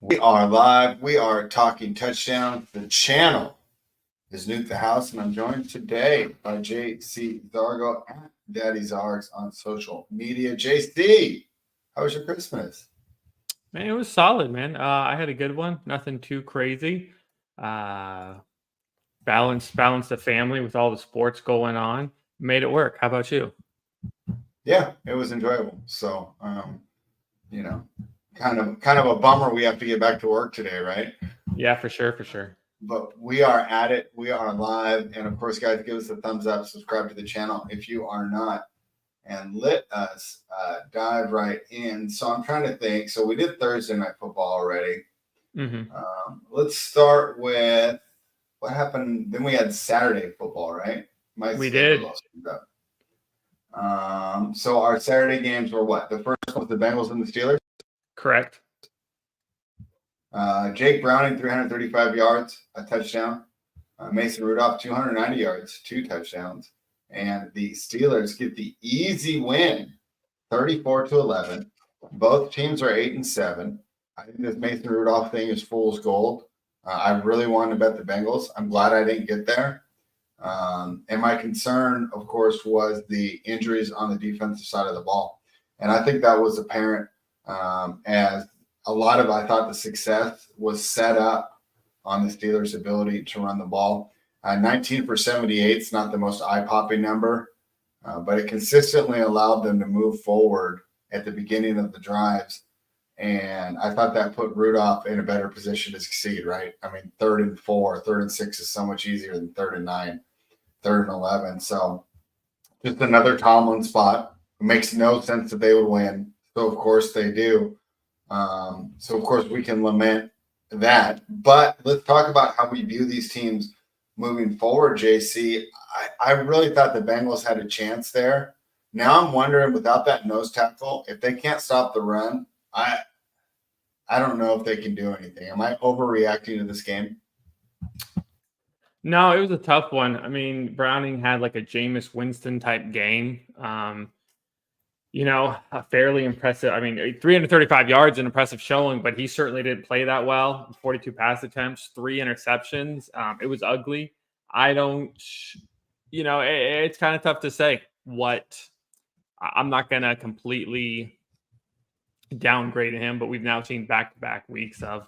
We are live. We are talking touchdowns. The channel is new to the house, and I'm joined today by JC Zargo at Daddy Zargs on social media. JC, how was your Christmas? Man, it was solid, man. I had a good one. Nothing too crazy. Balanced the family with all the sports going on. Made it work. How about you? Yeah, it was enjoyable. So, kind of a bummer we have to get back to work today, right? Yeah, for sure. But we are at it. We are live, and of course, guys, give us a thumbs up. Subscribe to the channel if you are not. And let us dive right in. So I'm trying to think. So we did Thursday night football already. Mm-hmm. Let's start with what happened. Then we had Saturday football, right? We did. So our Saturday games were what? The first one was the Bengals and the Steelers. Correct. Jake Browning, 335 yards, a touchdown. Mason Rudolph, 290 yards, 2 touchdowns. And the Steelers get the easy win, 34-11. Both teams are 8-7. I think this Mason Rudolph thing is fool's gold. I really wanted to bet the Bengals. I'm glad I didn't get there. And my concern, of course, was the injuries on the defensive side of the ball. And I think that was apparent as a lot of, I thought the success was set up on the Steelers' ability to run the ball. 19 for 78 is not the most eye-popping number, but it consistently allowed them to move forward at the beginning of the drives. And I thought that put Rudolph in a better position to succeed, right? I mean, 3rd and 4, 3rd and 6 is so much easier than 3rd and 9, 3rd and 11. So just another Tomlin spot. It makes no sense that they would win. So, of course, they do. So, of course, we can lament that. But let's talk about how we view these teams moving forward, JC. I really thought the Bengals had a chance there. Now I'm wondering, without that nose tackle, if they can't stop the run, I don't know if they can do anything. Am I overreacting to this game? No, it was a tough one. I mean, Browning had like a Jameis Winston type game. A fairly impressive. I mean, 335 yards, an impressive showing, but he certainly didn't play that well. 42 pass attempts, 3 interceptions. It was ugly. It's kind of tough to say what. I'm not going to completely downgrade him, but we've now seen back-to-back weeks of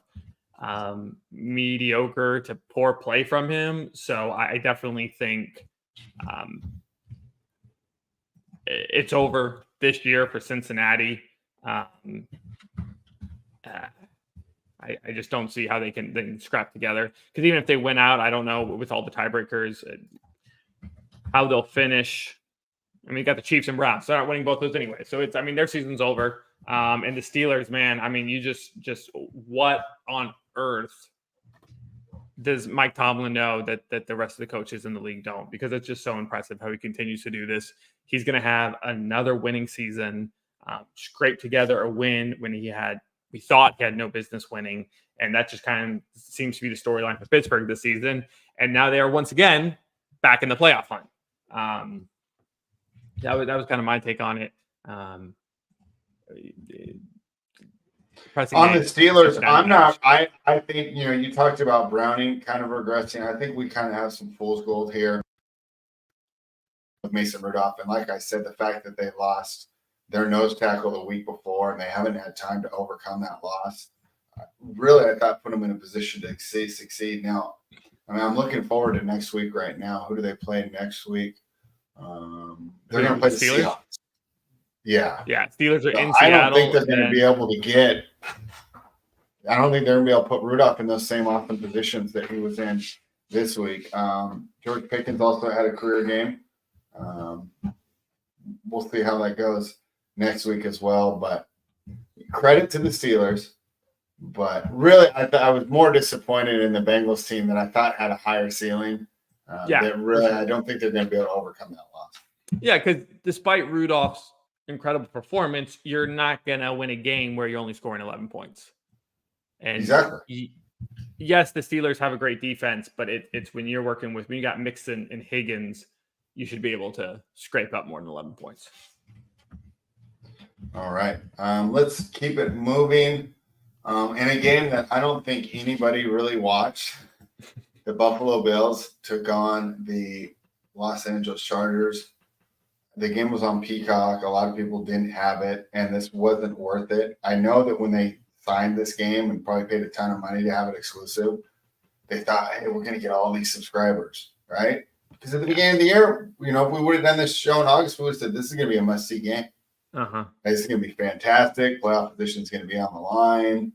mediocre to poor play from him. So I definitely think it's over this year for Cincinnati. I just don't see how they can scrap together, because even if they win out, I don't know with all the tiebreakers how they'll finish. I mean, you got the Chiefs and Browns, so they're not winning both those anyway. So their season's over. And the Steelers, man, I mean, you just what on earth does Mike Tomlin know that the rest of the coaches in the league don't? Because it's just so impressive how he continues to do this. He's going to have another winning season, scrape together a win when we thought he had no business winning. And that just kind of seems to be the storyline for Pittsburgh this season. And now they are once again back in the playoff hunt. That was kind of my take on it. On the Steelers, I think, you talked about Browning kind of regressing. I think we kind of have some fool's gold here with Mason Rudolph. And like I said, the fact that they lost their nose tackle the week before and they haven't had time to overcome that loss, really, I thought put them in a position to succeed. Now, I mean, I'm looking forward to next week right now. Who do they play next week? They're going to play the Seahawks. Yeah. Steelers are in Seattle. I don't think they're going to be able to get – I don't think they're going to be able to put Rudolph in those same often positions that he was in this week. George Pickens also had a career game. We'll see how that goes next week as well. But credit to the Steelers. But really, I was more disappointed in the Bengals team that I thought had a higher ceiling. I don't think they're going to be able to overcome that loss. Yeah, because despite Rudolph's incredible performance, you're not going to win a game where you're only scoring 11 points. And exactly. Yes, the Steelers have a great defense, but it's when you're working with, when you got Mixon and Higgins, you should be able to scrape up more than 11 points. All right. Let's keep it moving. In a game that I don't think anybody really watched, the Buffalo Bills took on the Los Angeles Chargers. The game was on Peacock. A lot of people didn't have it, and this wasn't worth it. I know that when they signed this game and probably paid a ton of money to have it exclusive, they thought, hey, we're going to get all these subscribers, right? Because at the beginning of the year, if we would have done this show in August, we would have said this is going to be a must-see game. This is going to be fantastic. Playoff position is going to be on the line.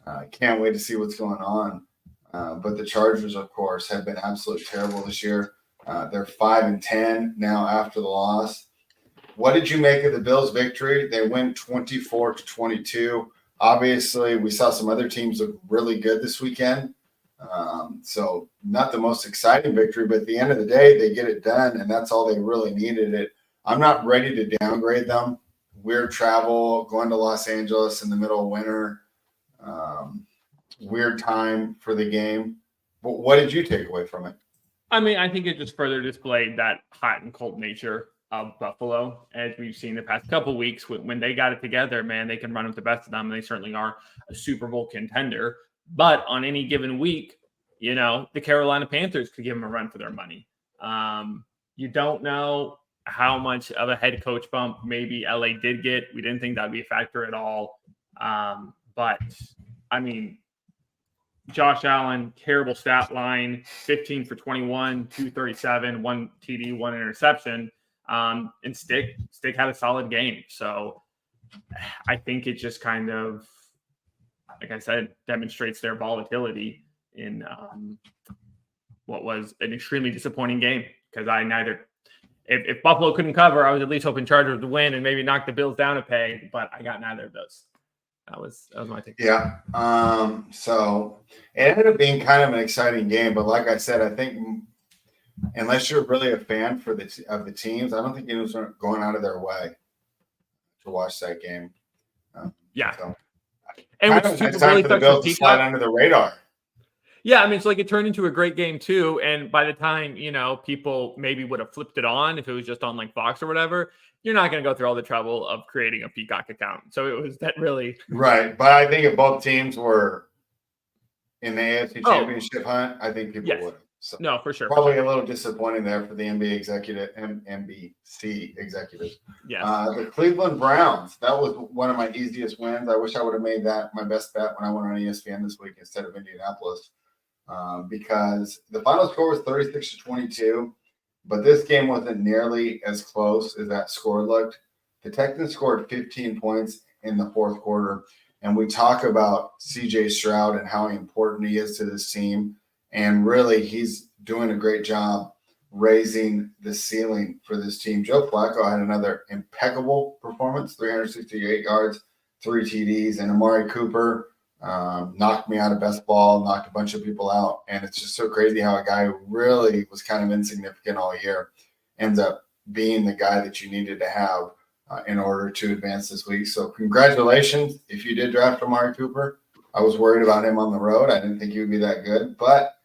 I can't wait to see what's going on. But the Chargers, of course, have been absolutely terrible this year. They're 5-10 now after the loss. What did you make of the Bills' victory? They win 24-22. Obviously, we saw some other teams look really good this weekend. So not the most exciting victory, but at the end of the day, they get it done, and that's all they really needed. I'm not ready to downgrade them. Weird travel, going to Los Angeles in the middle of winter, weird time for the game. But what did you take away from it? I mean, I think it just further displayed that hot and cold nature of Buffalo, as we've seen the past couple of weeks. When they got it together, man, they can run with the best of them, and they certainly are a Super Bowl contender. But on any given week, the Carolina Panthers could give them a run for their money. You don't know how much of a head coach bump maybe LA did get. We didn't think that would be a factor at all. But, I mean, Josh Allen, terrible stat line, 15 for 21, 237, 1 TD, 1 interception. And Stick had a solid game. So I think it just kind of, like I said, demonstrates their volatility in what was an extremely disappointing game. Because if Buffalo couldn't cover, I was at least hoping Chargers would win and maybe knock the Bills down a peg, but I got neither of those. That was my take. Yeah. So it ended up being kind of an exciting game, but like I said, I think unless you're really a fan of the teams, I don't think anyone's going out of their way to watch that game. So. And kind of nice time for the Bills to slide under the radar. Yeah, I mean, it's like it turned into a great game too. And by the time, people maybe would have flipped it on if it was just on like Fox or whatever, you're not going to go through all the trouble of creating a Peacock account. So it was that really. Right. But I think if both teams were in the AFC Championship hunt, I think people would have. So no, for sure. Probably a little disappointing there for the NBC executives. Yeah. The Cleveland Browns. That was one of my easiest wins. I wish I would have made that my best bet when I went on ESPN this week instead of Indianapolis, because the final score was 36-22, but this game wasn't nearly as close as that score looked. The Texans scored 15 points in the fourth quarter, and we talk about C.J. Stroud and how important he is to this team. And really, he's doing a great job raising the ceiling for this team. Joe Flacco had another impeccable performance, 368 yards, 3 TDs, and Amari Cooper knocked me out of best ball, knocked a bunch of people out. And it's just so crazy how a guy who really was kind of insignificant all year ends up being the guy that you needed to have in order to advance this week. So congratulations if you did draft Amari Cooper. I was worried about him on the road. I didn't think he would be that good, but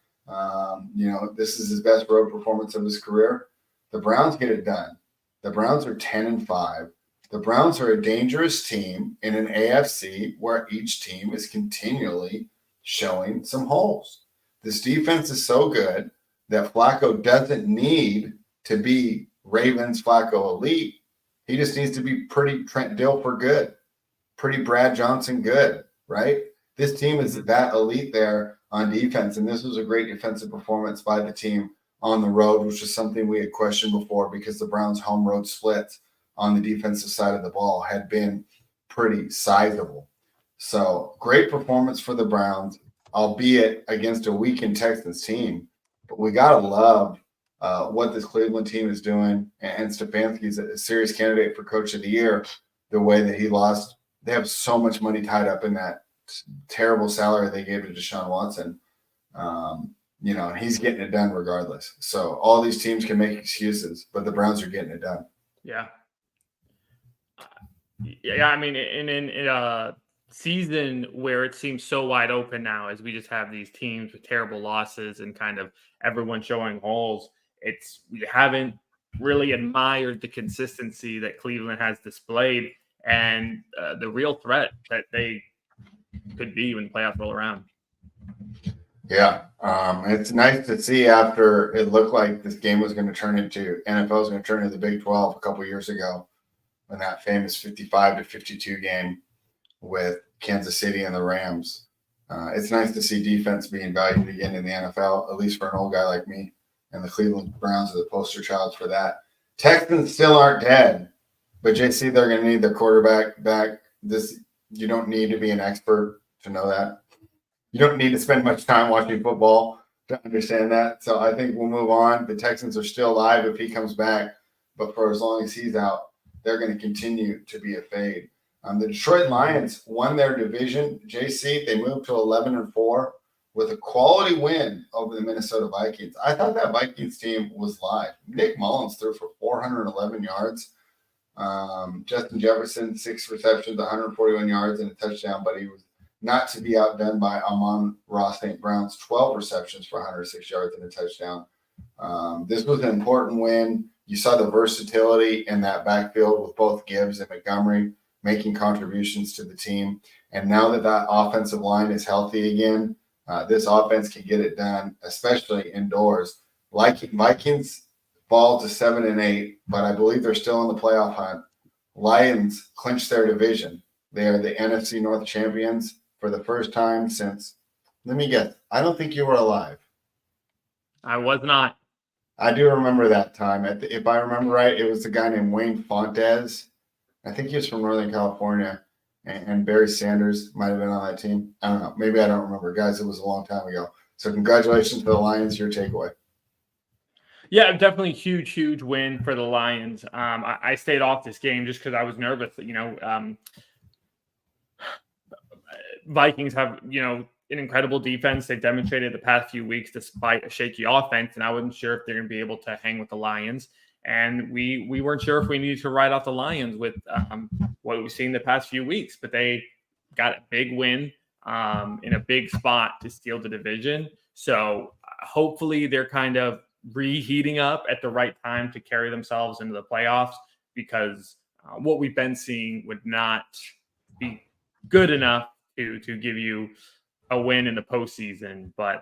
this is his best road performance of his career. The Browns get it done. The Browns are 10-5. The Browns are a dangerous team in an AFC where each team is continually showing some holes. This defense is so good that Flacco doesn't need to be Ravens Flacco elite. He just needs to be pretty Trent Dilfer good, pretty Brad Johnson good, right? This team is that elite there on defense, and this was a great defensive performance by the team on the road, which is something we had questioned before because the Browns' home road splits on the defensive side of the ball had been pretty sizable. So great performance for the Browns, albeit against a weakened Texans team. But we got to love what this Cleveland team is doing, and Stefanski is a serious candidate for Coach of the Year. The way that he lost, they have so much money tied up in that terrible salary they gave to Deshaun Watson, and he's getting it done regardless. So all these teams can make excuses, but the Browns are getting it done. Yeah. I mean, in a season where it seems so wide open now, as we just have these teams with terrible losses and kind of everyone showing holes, we haven't really admired the consistency that Cleveland has displayed and the real threat that they could be when the playoffs roll around. Yeah, it's nice to see after it looked like this game was going to turn into NFL was going to turn into the Big 12 a couple of years ago when that famous 55-52 game with Kansas City and the Rams. It's nice to see defense being valued again in the NFL, at least for an old guy like me. And the Cleveland Browns are the poster child for that. Texans still aren't dead, but JC, they're going to need their quarterback back. You don't need to be an expert to know that. You don't need to spend much time watching football to understand that. So I think we'll move on. The Texans are still alive if he comes back, but for as long as he's out, they're going to continue to be a fade. The Detroit Lions won their division. JC, they moved to 11-4 with a quality win over the Minnesota Vikings. I thought that Vikings team was live. Nick Mullins threw for 411 yards. Justin Jefferson, 6 receptions, 141 yards and a touchdown, but he was not to be outdone by Amon-Ra St. Brown's 12 receptions for 106 yards and a touchdown. This was an important win. You saw the versatility in that backfield with both Gibbs and Montgomery making contributions to the team. And now that that offensive line is healthy again, this offense can get it done, especially indoors. Vikings fall to 7-8, but I believe they're still in the playoff hunt. Lions clinch their division. They are the NFC North champions for the first time since, let me guess, I don't think you were alive. I was not. I do remember that time. If I remember right, it was a guy named Wayne Fontes. I think he was from Northern California, and Barry Sanders might have been on that team. I don't know. Maybe I don't remember. Guys, it was a long time ago. So congratulations to the Lions. Your takeaway. Yeah, definitely huge win for the Lions. I stayed off this game just because I was nervous. Vikings have, an incredible defense. They've demonstrated the past few weeks despite a shaky offense, and I wasn't sure if they're going to be able to hang with the Lions. And we weren't sure if we needed to write off the Lions with what we've seen the past few weeks, but they got a big win in a big spot to steal the division. So hopefully they're kind of reheating up at the right time to carry themselves into the playoffs, because what we've been seeing would not be good enough to give you a win in the postseason. But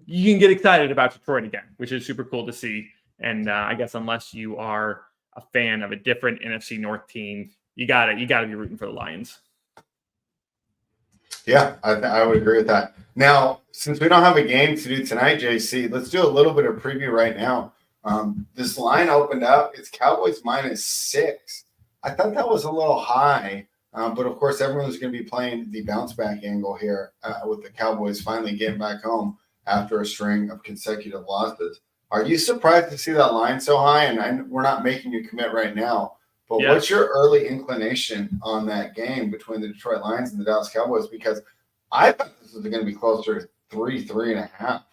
you can get excited about Detroit again, which is super cool to see. And I guess unless you are a fan of a different NFC North team, you gotta be rooting for the Lions. Yeah, I would agree with that. Now, since we don't have a game to do tonight, JC, let's do a little bit of preview right now. This line opened up. It's Cowboys -6. I thought that was a little high, but of course, everyone's going to be playing the bounce back angle here with the Cowboys finally getting back home after a string of consecutive losses. Are you surprised to see that line so high? And we're not making you commit right now, but Yeah. What's your early inclination on that game between the Detroit Lions and the Dallas Cowboys? Because I thought this was going to be closer to 3.5.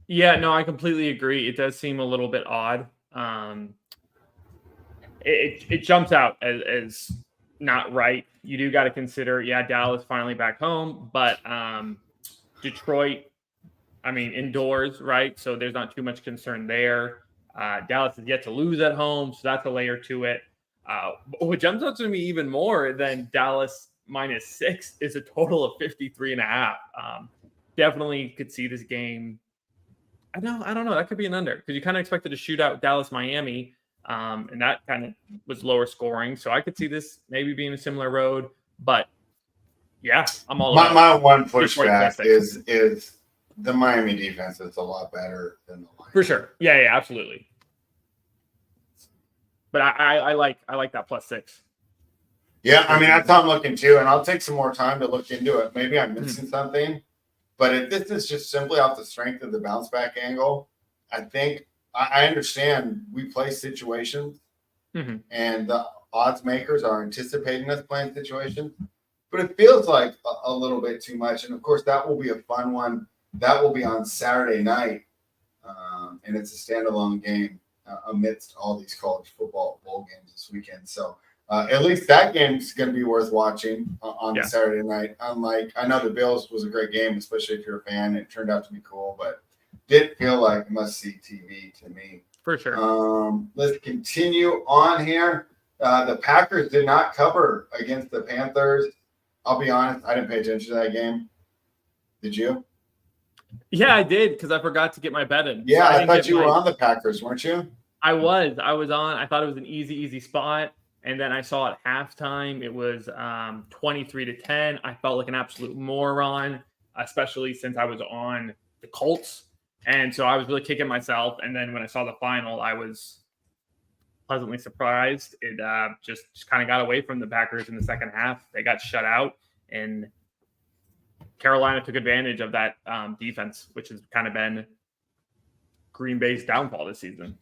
Yeah, no, I completely agree. It does seem a little bit odd. It jumps out as not right. You do got to consider, Dallas finally back home, but Detroit, indoors, right? So there's not too much concern there. Dallas is yet to lose at home, so that's a layer to it. What jumps out to me even more than Dallas -6 is a total of 53.5. Definitely could see this game. I don't know. That could be an under, because you kind of expected to shoot out Dallas-Miami, and that kind of was lower scoring. So I could see this maybe being a similar road, but yeah, I'm all about My one pushback is the Miami defense is a lot better than the Lions. For sure. Yeah, absolutely. But I like that +6. Yeah, that's how I'm looking too, and I'll take some more time to look into it. Maybe I'm missing something, but if this is just simply off the strength of the bounce back angle, I think I understand we play situations, and the odds makers are anticipating us playing situations, but it feels like a little bit too much. And of course, that will be a fun one. That will be on Saturday night, and it's a standalone game amidst all these college football bowl games this weekend. So at least that game's going to be worth watching on Saturday night. Unlike, I know the Bills was a great game, especially if you're a fan. It turned out to be cool, but did feel like must-see TV to me. For sure. Let's continue on here. The Packers did not cover against the Panthers. I'll be honest, I didn't pay attention to that game. Did you? Yeah, I did because I forgot to get my bet in. Yeah, So I thought you were on the Packers, weren't you? I was on. I thought it was an easy spot. And then I saw at halftime, it was 23-10. I felt like an absolute moron, especially since I was on the Colts. And so I was really kicking myself. And then when I saw the final, I was pleasantly surprised. It just kind of got away from the Packers in the second half. They got shut out. And Carolina took advantage of that defense, which has kind of been Green Bay's downfall this season.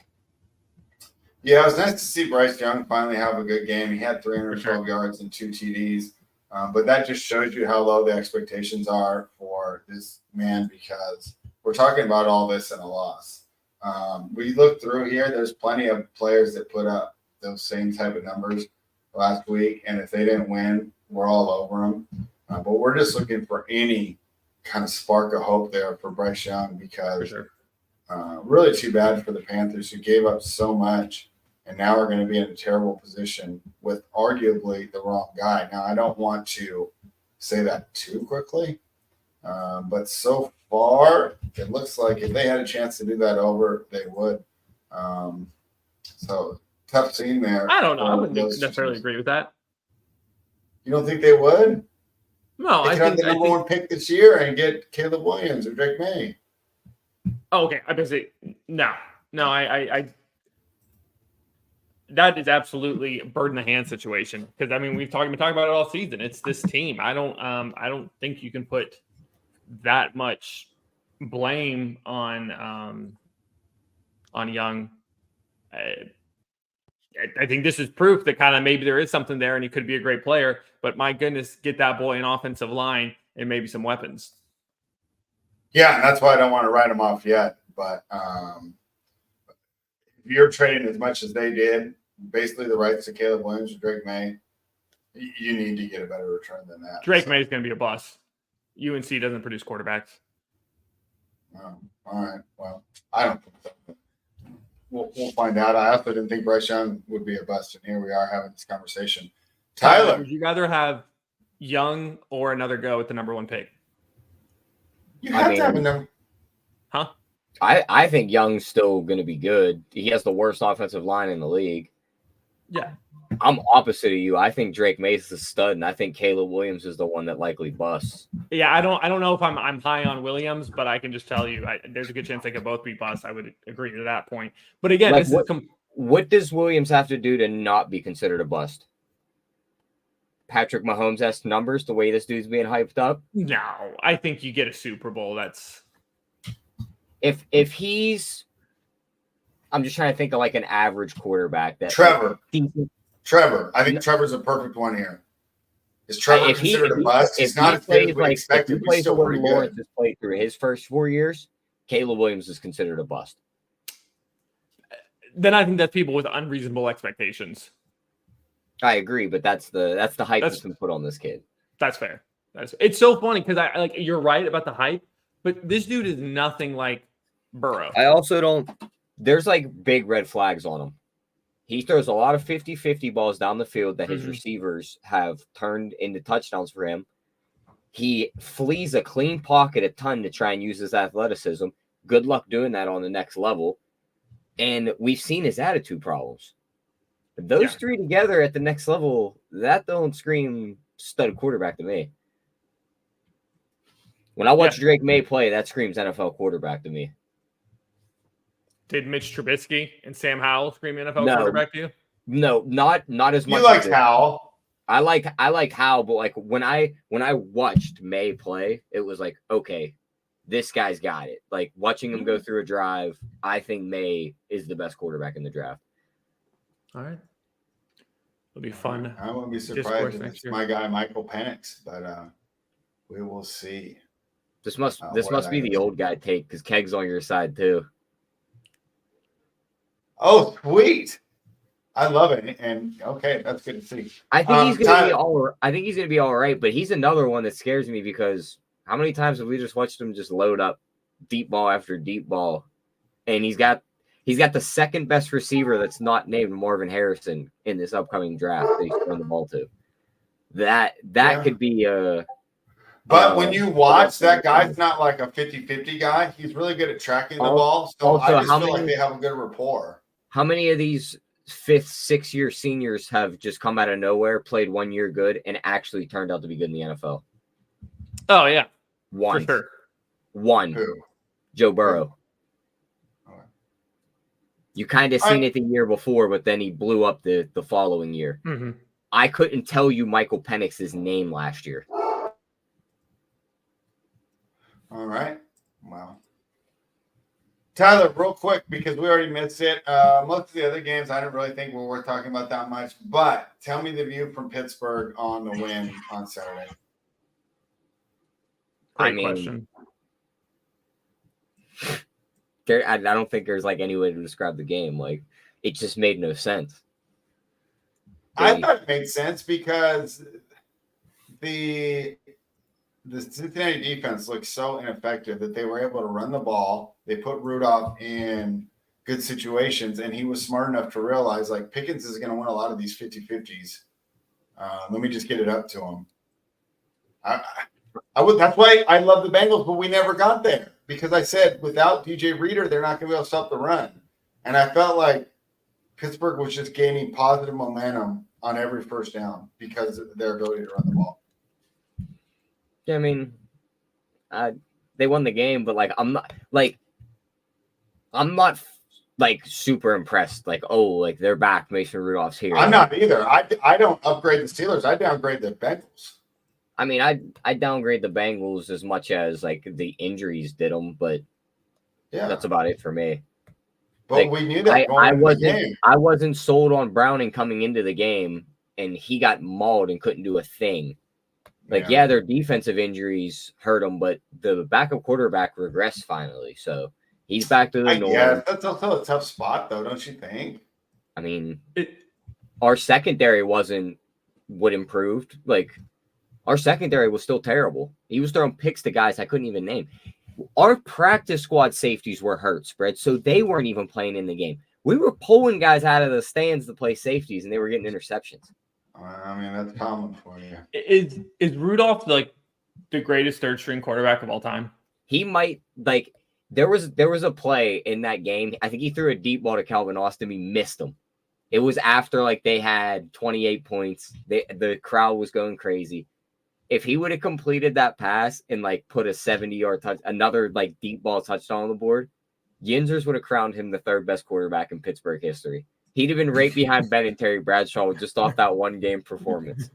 Yeah, it was nice to see Bryce Young finally have a good game. He had 312 yards and 2 TDs. But that just shows you how low the expectations are for this man because we're talking about all this in a loss. We look through here. There's plenty of players that put up those same type of numbers last week. And if they didn't win, we're all over them. But we're just looking for any kind of spark of hope there for Bryce Young because really too bad for the Panthers who gave up so much and now are going to be in a terrible position with arguably the wrong guy. Now, I don't want to say that too quickly, but so far it looks like if they had a chance to do that over, they would. So tough scene there. I don't know. I wouldn't necessarily agree with that. You don't think they would? No, they could have the number one pick this year and get Caleb Williams or Drake May. Oh, okay. I basically no. I that is absolutely a bird in the hand situation because I mean we've been talking about it all season. It's this team. I don't think you can put that much blame on Young. I think this is proof that kind of maybe there is something there and he could be a great player. But my goodness, get that boy an offensive line and maybe some weapons. Yeah, and that's why I don't want to write him off yet. But if you're trading as much as they did, basically the rights to Caleb Williams or Drake May, you need to get a better return than that. Drake May is going to be a bust. UNC doesn't produce quarterbacks. Oh, all right. Well, I don't think so. We'll find out. I also didn't think Bryce Young would be a bust, and here we are having this conversation. Tyler, would you rather have Young or another go at the number one pick? You have to have a number. Huh? I think Young's still going to be good. He has the worst offensive line in the league. Yeah. I'm opposite of you. I think Drake May's the stud, and I think Caleb Williams is the one that likely busts. Yeah, I don't know if I'm high on Williams, but I can just tell you there's a good chance they could both be busts. I would agree to that point. But again, like what does Williams have to do to not be considered a bust? Patrick Mahomes' numbers, the way this dude's being hyped up? No, I think you get a Super Bowl. That's if he's. I'm just trying to think of like an average quarterback that Trevor. I think Trevor's a perfect one here. Is Trevor considered a bust? He's not as good as we expected, but he's still pretty good. Lawrence has played through his first 4 years, Caleb Williams is considered a bust. Then I think that's people with unreasonable expectations. I agree, but that's the hype that's been put on this kid. That's fair. It's so funny because I like you're right about the hype, but this dude is nothing like Burrow. I also don't. There's like big red flags on him. He throws a lot of 50-50 balls down the field that his receivers have turned into touchdowns for him. He flees a clean pocket a ton to try and use his athleticism. Good luck doing that on the next level. And we've seen his attitude problems. Those three together at the next level, that don't scream stud quarterback to me. When I watch Drake May play, that screams NFL quarterback to me. Did Mitch Trubisky and Sam Howell scream NFL quarterback to you? No, not as much. You like Howell. I like Howell, but like when I watched May play, it was like, okay, this guy's got it. Like watching him go through a drive, I think May is the best quarterback in the draft. All right. It'll be fun. I wouldn't be surprised if it's my guy Michael Penix, but we will see. This must be the old guy take because Keg's on your side too. Oh, sweet! I love it, and okay, that's good to see. I think he's gonna be all. I think he's gonna be all right, but he's another one that scares me because how many times have we just watched him just load up deep ball after deep ball, and he's got He's got the second best receiver that's not named Marvin Harrison in this upcoming draft that he's throwing the ball to. That could be a. But when you watch, that guy's not like a 50-50 guy. He's really good at tracking the ball. So I just feel like they have a good rapport. How many of these 5th, 6-year seniors have just come out of nowhere, played 1 year good, and actually turned out to be good in the NFL? Oh, yeah. One. For sure. One. Who? Joe Burrow. Okay. You kind of seen it the year before, but then he blew up the following year. Mm-hmm. I couldn't tell you Michael Penix's name last year. All right. Wow. Tyler, real quick, because we already missed it. Most of the other games I didn't really think were worth talking about that much. But tell me the view from Pittsburgh on the win on Saturday. Great question. I don't think there's like any way to describe the game. Like, it just made no sense. I thought it made sense because the Cincinnati defense looked so ineffective that they were able to run the ball. They put Rudolph in good situations, and he was smart enough to realize, like, Pickens is going to win a lot of these 50-50s. Let me just get it up to him. That's why I love the Bengals, but we never got there because I said without DJ Reader, they're not going to be able to stop the run. And I felt like Pittsburgh was just gaining positive momentum on every first down because of their ability to run the ball. Yeah, I mean, they won the game, but I'm not super impressed. Like, oh, like they're back. Mason Rudolph's here. I'm not either. I don't upgrade the Steelers. I downgrade the Bengals. I mean, I downgrade the Bengals as much as like the injuries did them, but yeah, that's about it for me. But we knew that going into the game. I wasn't sold on Browning coming into the game, and he got mauled and couldn't do a thing. Their defensive injuries hurt him, but the backup quarterback regressed finally, so he's back to the norm. Yeah, that's also a tough spot, though, don't you think? I mean, our secondary wasn't what improved. Like, our secondary was still terrible. He was throwing picks to guys I couldn't even name. Our practice squad safeties were hurt, spread, so they weren't even playing in the game. We were pulling guys out of the stands to play safeties, and they were getting interceptions. I mean, that's common for you. Is Rudolph like the greatest third string quarterback of all time? He might there was a play in that game. I think he threw a deep ball to Calvin Austin. He missed him. It was after they had 28 points. The crowd was going crazy. If he would have completed that pass and put a 70-yard touch, another deep ball touchdown on the board, Yinzers would have crowned him the third best quarterback in Pittsburgh history. He'd have been right behind Ben and Terry Bradshaw just off that one game performance.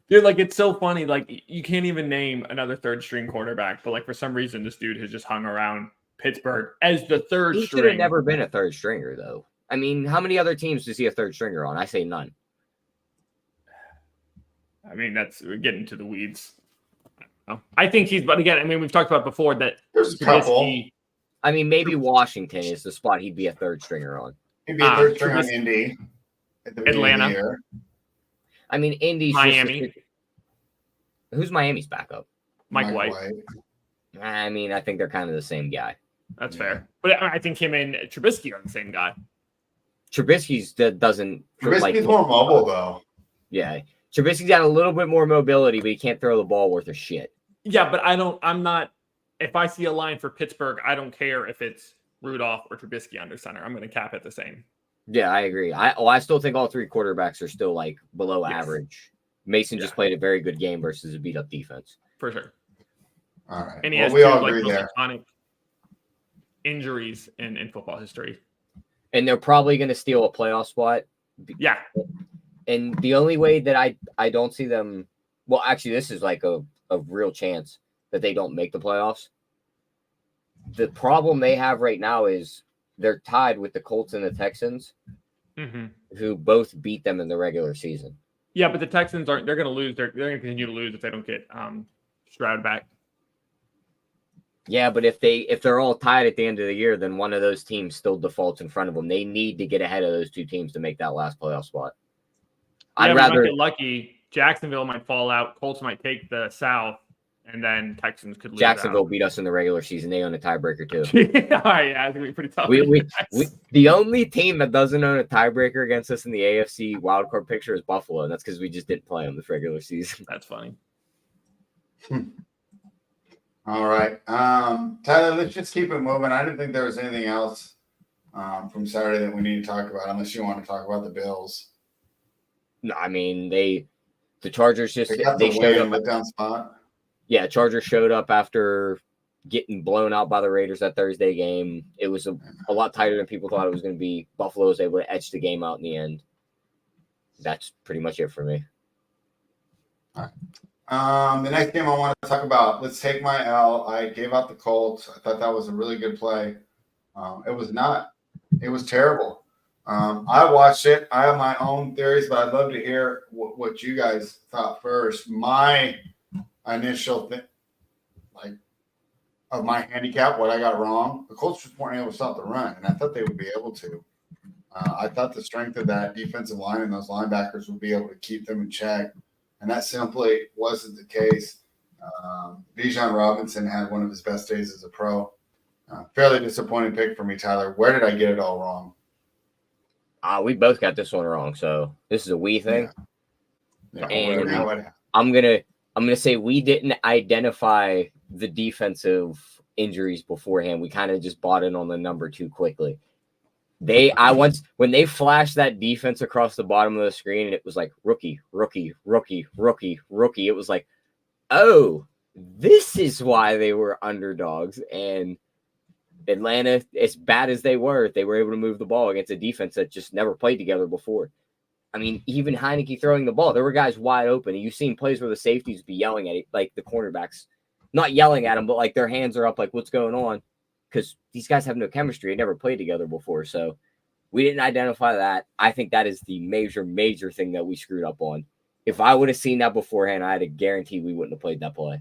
Dude, it's so funny. You can't even name another third string quarterback, but for some reason, this dude has just hung around Pittsburgh as the third string. He should have never been a third stringer, though. I mean, how many other teams does he a third stringer on? I say none. I mean, we're getting to the weeds. I think but again, I mean, we've talked about before that there's a couple. I mean, maybe Washington is the spot he'd be a third stringer on. He'd be a third stringer on Indy. At the Atlanta. Of the year. I mean, Indy's Miami. Who's Miami's backup? Mike White. I mean, I think they're kind of the same guy. That's fair. But I think him and Trubisky are the same guy. Trubisky's more mobile, though. Yeah. Trubisky's got a little bit more mobility, but he can't throw the ball worth a shit. Yeah, but if I see a line for Pittsburgh, I don't care if it's Rudolph or Trubisky under center. I'm going to cap it the same. Yeah, I agree. I still think all three quarterbacks are still below average. Mason just played a very good game versus a beat up defense. For sure. All right. And he has we two all agree there. Iconic injuries in football history. And they're probably going to steal a playoff spot. Yeah. And the only way that I don't see them, well, actually, this is a real chance that they don't make the playoffs. The problem they have right now is they're tied with the Colts and the Texans, who both beat them in the regular season. Yeah, but the Texans they're going to lose. They're going to continue to lose if they don't get Stroud back. Yeah, but if they're all tied at the end of the year, then one of those teams still defaults in front of them. They need to get ahead of those two teams to make that last playoff spot. I'd rather get lucky. Jacksonville might fall out. Colts might take the South, and then Texans could lose Jacksonville out. beat us in the regular season. They own a tiebreaker too. All right, yeah, it's gonna be pretty tough. We the only team that doesn't own a tiebreaker against us in the AFC wildcard picture is Buffalo, and that's because we just didn't play them this regular season. That's funny. All right. Tyler, let's just keep it moving. I didn't think there was anything else from Saturday that we need to talk about, unless you want to talk about the Bills. No, I mean the Chargers just They got they the showed win, up. letdown spot. Yeah, Chargers showed up after getting blown out by the Raiders that Thursday game. It was a lot tighter than people thought it was going to be. Buffalo was able to etch the game out in the end. That's pretty much it for me. All right. The next game I want to talk about, let's take my L. I gave out the Colts. I thought that was a really good play. It was not. It was terrible. I watched it. I have my own theories, but I'd love to hear what you guys thought first. My initial thing, of my handicap, what I got wrong, the Colts just weren't able to stop the run, and I thought they would be able to. I thought the strength of that defensive line and those linebackers would be able to keep them in check, and that simply wasn't the case. Bijan Robinson had one of his best days as a pro. Fairly disappointing pick for me, Tyler. Where did I get it all wrong? We both got this one wrong, so this is a we thing. Yeah. And I'm gonna say we didn't identify the defensive injuries beforehand. We kind of just bought in on the number too quickly. When they flashed that defense across the bottom of the screen, and it was like rookie. It was like, oh, this is why they were underdogs. And Atlanta, as bad as they were able to move the ball against a defense that just never played together before. I mean, even Heineke throwing the ball, there were guys wide open. And you've seen plays where the safeties be yelling at it, like the cornerbacks, not yelling at them, but like their hands are up, like what's going on? Because these guys have no chemistry. They never played together before. So we didn't identify that. I think that is the major thing that we screwed up on. If I would have seen that beforehand, I had a guarantee we wouldn't have played that play.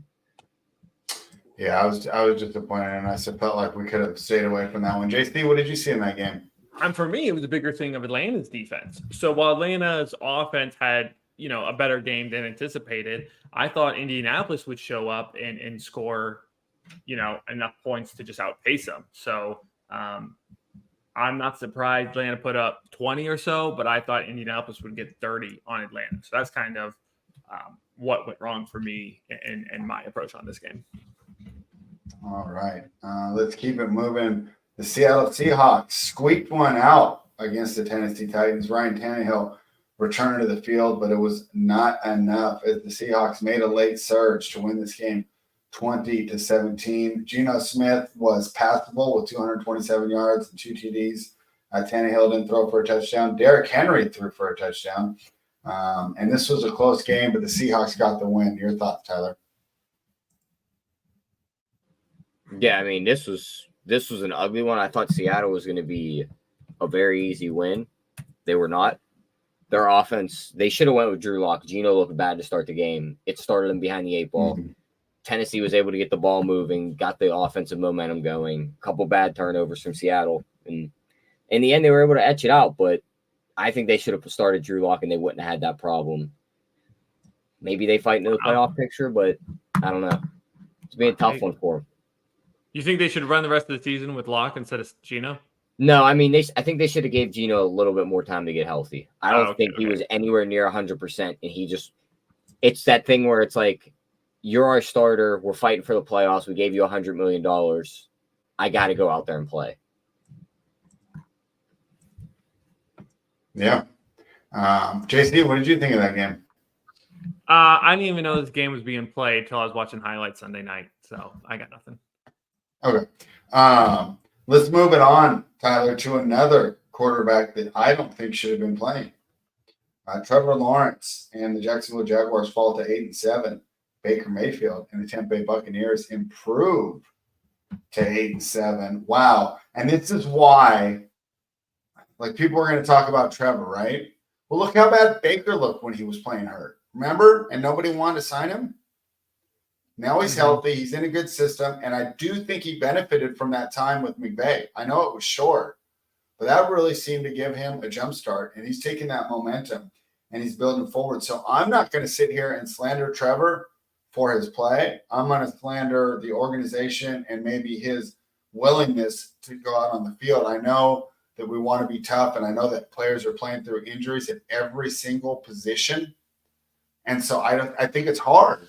Yeah, I was disappointed, and I felt like we could have stayed away from that one. JC, what did you see in that game? And for me, it was a bigger thing of Atlanta's defense. So while Atlanta's offense had, a better game than anticipated, I thought Indianapolis would show up and score, enough points to just outpace them. So I'm not surprised Atlanta put up 20 or so, but I thought Indianapolis would get 30 on Atlanta. So that's kind of what went wrong for me and my approach on this game. All right. Let's keep it moving. The Seattle Seahawks squeaked one out against the Tennessee Titans. Ryan Tannehill returned to the field, but it was not enough as the Seahawks made a late surge to win this game 20-17. Geno Smith was passable with 227 yards and 2 TDs. Tannehill didn't throw for a touchdown. Derrick Henry threw for a touchdown. And this was a close game, but the Seahawks got the win. Your thoughts, Tyler? Yeah, I mean, this was an ugly one. I thought Seattle was going to be a very easy win. They were not. Their offense, they should have went with Drew Lock. Geno looked bad to start the game. It started them behind the 8 ball. Mm-hmm. Tennessee was able to get the ball moving, got the offensive momentum going. A couple bad turnovers from Seattle. And in the end, they were able to etch it out. But I think they should have started Drew Lock, and they wouldn't have had that problem. Maybe they fight into the playoff picture, but I don't know. It's been a tough one for them. You think they should run the rest of the season with Locke instead of Geno? No, I mean, I think they should have gave Geno a little bit more time to get healthy. I don't think he was anywhere near 100%, and it's that thing where it's like, you're our starter, we're fighting for the playoffs, we gave you $100 million, I got to go out there and play. Yeah. JC, what did you think of that game? I didn't even know this game was being played until I was watching highlights Sunday night, so I got nothing. Okay. Let's move it on, Tyler, to another quarterback that I don't think should have been playing. Trevor Lawrence and the Jacksonville Jaguars fall to 8-7. Baker Mayfield and the Tampa Bay Buccaneers improve to 8-7. Wow. And this is why, people are going to talk about Trevor, right? Well, look how bad Baker looked when he was playing hurt. Remember? And nobody wanted to sign him. Now he's healthy. He's in a good system. And I do think he benefited from that time with McVay. I know it was short, but that really seemed to give him a jump start. And he's taking that momentum and he's building forward. So I'm not going to sit here and slander Trevor for his play. I'm going to slander the organization and maybe his willingness to go out on the field. I know that we want to be tough, and I know that players are playing through injuries at every single position. And so I think it's hard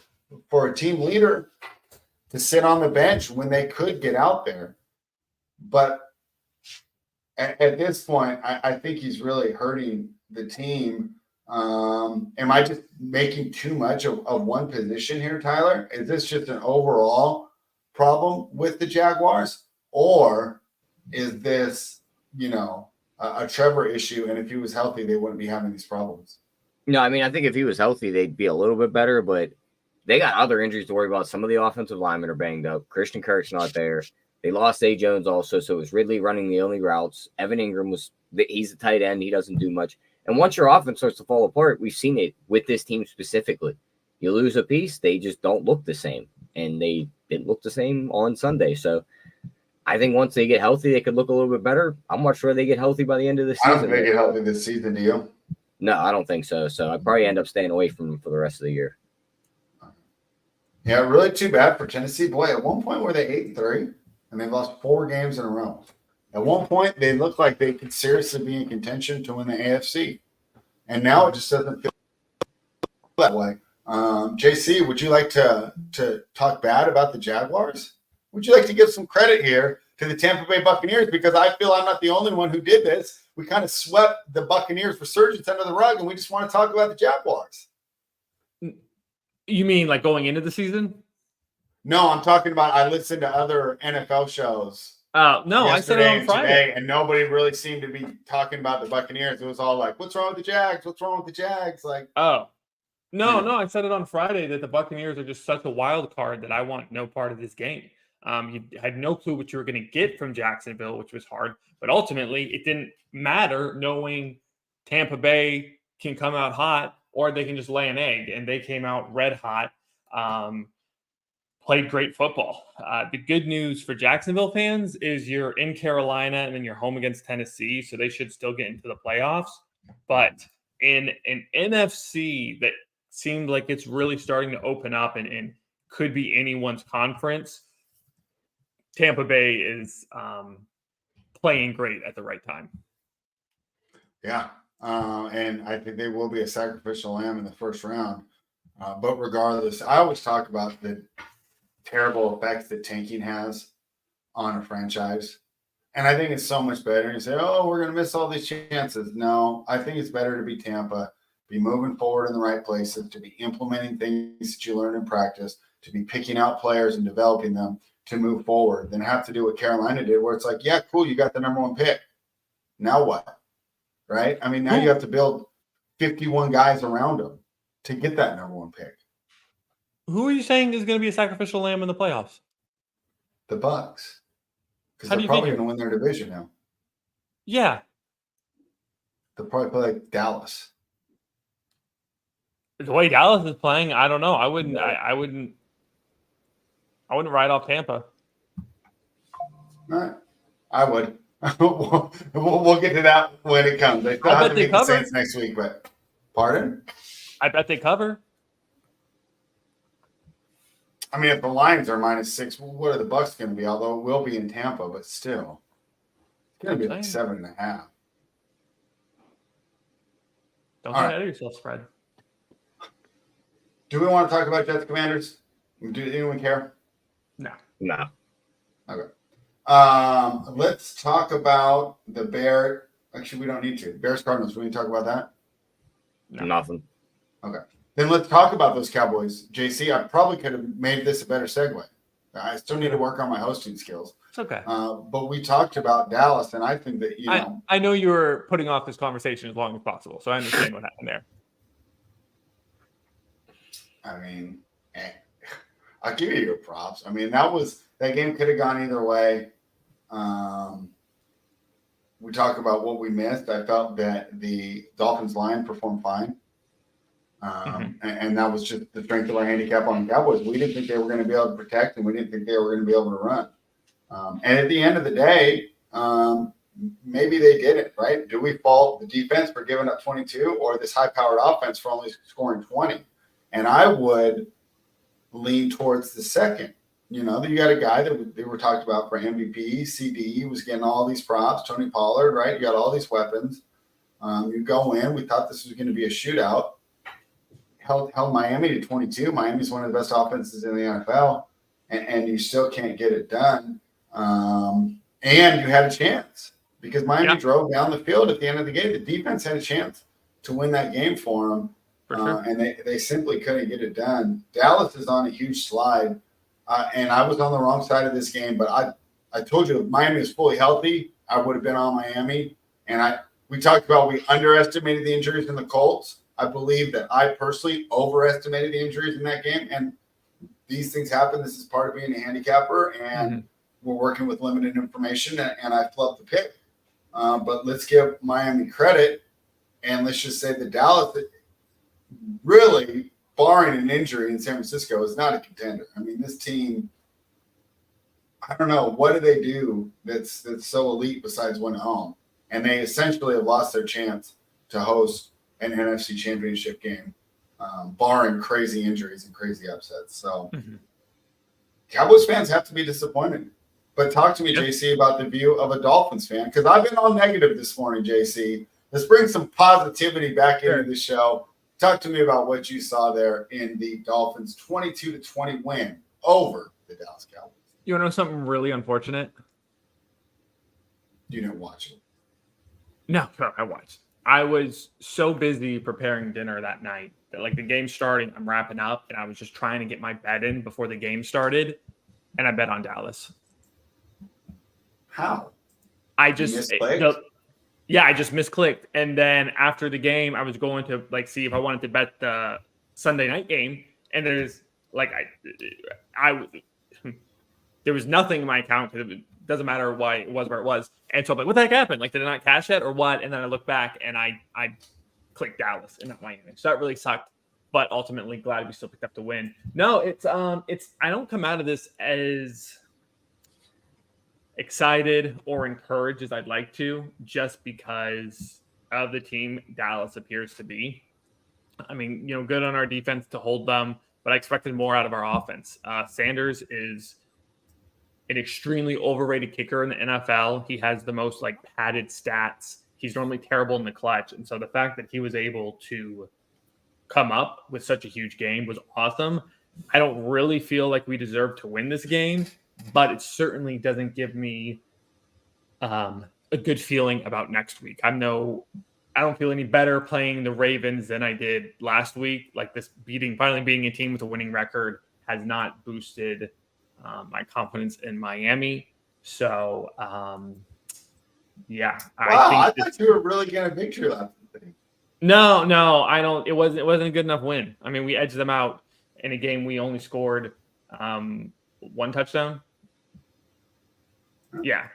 for a team leader to sit on the bench when they could get out there. But at this point, I think he's really hurting the team. Am I just making too much of one position here, Tyler? Is this just an overall problem with the Jaguars? Or is this, a Trevor issue? And if he was healthy, they wouldn't be having these problems. No, I mean, I think if he was healthy, they'd be a little bit better, but they got other injuries to worry about. Some of the offensive linemen are banged up. Christian Kirk's not there. They lost A. Jones also, so it was Ridley running the only routes. Evan Ingram he's a tight end. He doesn't do much. And once your offense starts to fall apart, we've seen it with this team specifically. You lose a piece, they just don't look the same. And they didn't look the same on Sunday. So I think once they get healthy, they could look a little bit better. I'm not sure they get healthy by the end of the season. I don't think they get healthy this season, do you? No, I don't think so. So I'd probably end up staying away from them for the rest of the year. Yeah, really too bad for Tennessee. Boy, at one point were they 8-3, and they lost 4 games in a row. At one point, they looked like they could seriously be in contention to win the AFC. And now it just doesn't feel that way. JC, would you like to talk bad about the Jaguars? Would you like to give some credit here to the Tampa Bay Buccaneers? Because I feel I'm not the only one who did this. We kind of swept the Buccaneers resurgence under the rug, and we just want to talk about the Jaguars. You mean like going into the season? No, I'm talking about I listened to other NFL shows. No, I said it on Friday. Today, and nobody really seemed to be talking about the Buccaneers. It was all like, what's wrong with the Jags? What's wrong with the Jags? Like, no, I said it on Friday that the Buccaneers are just such a wild card that I want no part of this game. You had no clue what you were going to get from Jacksonville, which was hard. But ultimately, it didn't matter knowing Tampa Bay can come out hot or they can just lay an egg. And they came out red hot, played great football. The good news for Jacksonville fans is you're in Carolina and then you're home against Tennessee, so they should still get into the playoffs. But in an NFC that seemed like it's really starting to open up and could be anyone's conference, Tampa Bay is playing great at the right time. Yeah, and I think they will be a sacrificial lamb in the first round. But regardless, I always talk about the terrible effects that tanking has on a franchise. And I think it's so much better. You say, oh, we're going to miss all these chances. No, I think it's better to be Tampa, be moving forward in the right places, to be implementing things that you learn in practice, to be picking out players and developing them to move forward than have to do what Carolina did, where it's like, yeah, cool, you got the number 1 pick. Now what? Right? I mean, now you have to build 51 guys around them to get that number 1 pick. Who are you saying is going to be a sacrificial lamb in the playoffs? The Bucs. Because How do they're you probably figure? going to win their division now. Yeah. They'll probably play like Dallas. The way Dallas is playing, I don't know. I wouldn't write off Tampa. All right. I would. we'll get to that when it comes. They still I have bet to they beat the cover. Saints next week, but pardon? I bet they cover. I mean, if the Lions are -6, what are the Bucs going to be? Although it will be in Tampa, but still. It's going to be like 7.5. Don't All get right. ahead of yourself, spread. Do we want to talk about Jets Commanders? Do anyone care? No. No. Okay. Let's talk about the Bears. Actually, we don't need to. Bears Cardinals. We need to talk about that? No. Nothing. Okay. Then let's talk about those Cowboys. JC, I probably could have made this a better segue. I still need to work on my hosting skills. It's okay. But we talked about Dallas, and I think that, I know you were putting off this conversation as long as possible, so I understand what happened there. I mean, I'll give you your props. I mean, that game could have gone either way. We talk about what we missed. I felt that the Dolphins line performed fine. And that was just the strength of our handicap on the Cowboys. We didn't think they were going to be able to protect, and we didn't think they were going to be able to run. And at the end of the day, maybe they didn't, right? Do we fault the defense for giving up 22 or this high-powered offense for only scoring 20? And I would lean towards the second. You know, you got a guy that they were talked about for MVP, CD, was getting all these props, Tony Pollard, right? You got all these weapons. You go in. We thought this was going to be a shootout. Held Miami to 22. Miami's one of the best offenses in the NFL, and you still can't get it done. And you had a chance because Miami drove down the field at the end of the game. The defense had a chance to win that game for them, and they simply couldn't get it done. Dallas is on a huge slide, and I was on the wrong side of this game, but I told you if Miami was fully healthy, I would have been on Miami. And we talked about we underestimated the injuries in the Colts. I believe that I personally overestimated the injuries in that game, and these things happen. This is part of being a handicapper, and we're working with limited information, and I flubbed the pick. But let's give Miami credit, and let's just say that Dallas, really, barring an injury in San Francisco, is not a contender. I mean, this team, I don't know, what do they do that's so elite besides win at home? And they essentially have lost their chance to host an NFC championship game, barring crazy injuries and crazy upsets. So Cowboys fans have to be disappointed. But talk to me, JC, about the view of a Dolphins fan, because I've been all negative this morning, JC. Let's bring some positivity back into the show. Talk to me about what you saw there in the Dolphins' 22-20 win over the Dallas Cowboys. You want to know something really unfortunate? You didn't watch it. No, I watched. I was so busy preparing dinner that night that, like, the game starting, I'm wrapping up, and I was just trying to get my bet in before the game started, and I bet on Dallas. How? I just misclicked, and then after the game, I was going to see if I wanted to bet the Sunday night game, and there's there was nothing in my account because it doesn't matter why it was where it was. And so I'm like, what the heck happened? Did it not cash yet or what? And then I look back and I clicked Dallas and not Miami. So that really sucked, but ultimately glad we still picked up the win. No, it's I don't come out of this as excited or encouraged as I'd like to, just because of the team Dallas appears to be. I mean, good on our defense to hold them, but I expected more out of our offense. Sanders is an extremely overrated kicker in the NFL. He has the most padded stats. He's normally terrible in the clutch. And so the fact that he was able to come up with such a huge game was awesome. I don't really feel like we deserve to win this game, but it certainly doesn't give me a good feeling about next week. I don't feel any better playing the Ravens than I did last week. This finally beating a team with a winning record has not boosted my confidence in Miami. So, I thought you were really getting a victory last week. No, I don't. It wasn't a good enough win. I mean, we edged them out in a game we only scored one touchdown. Yeah,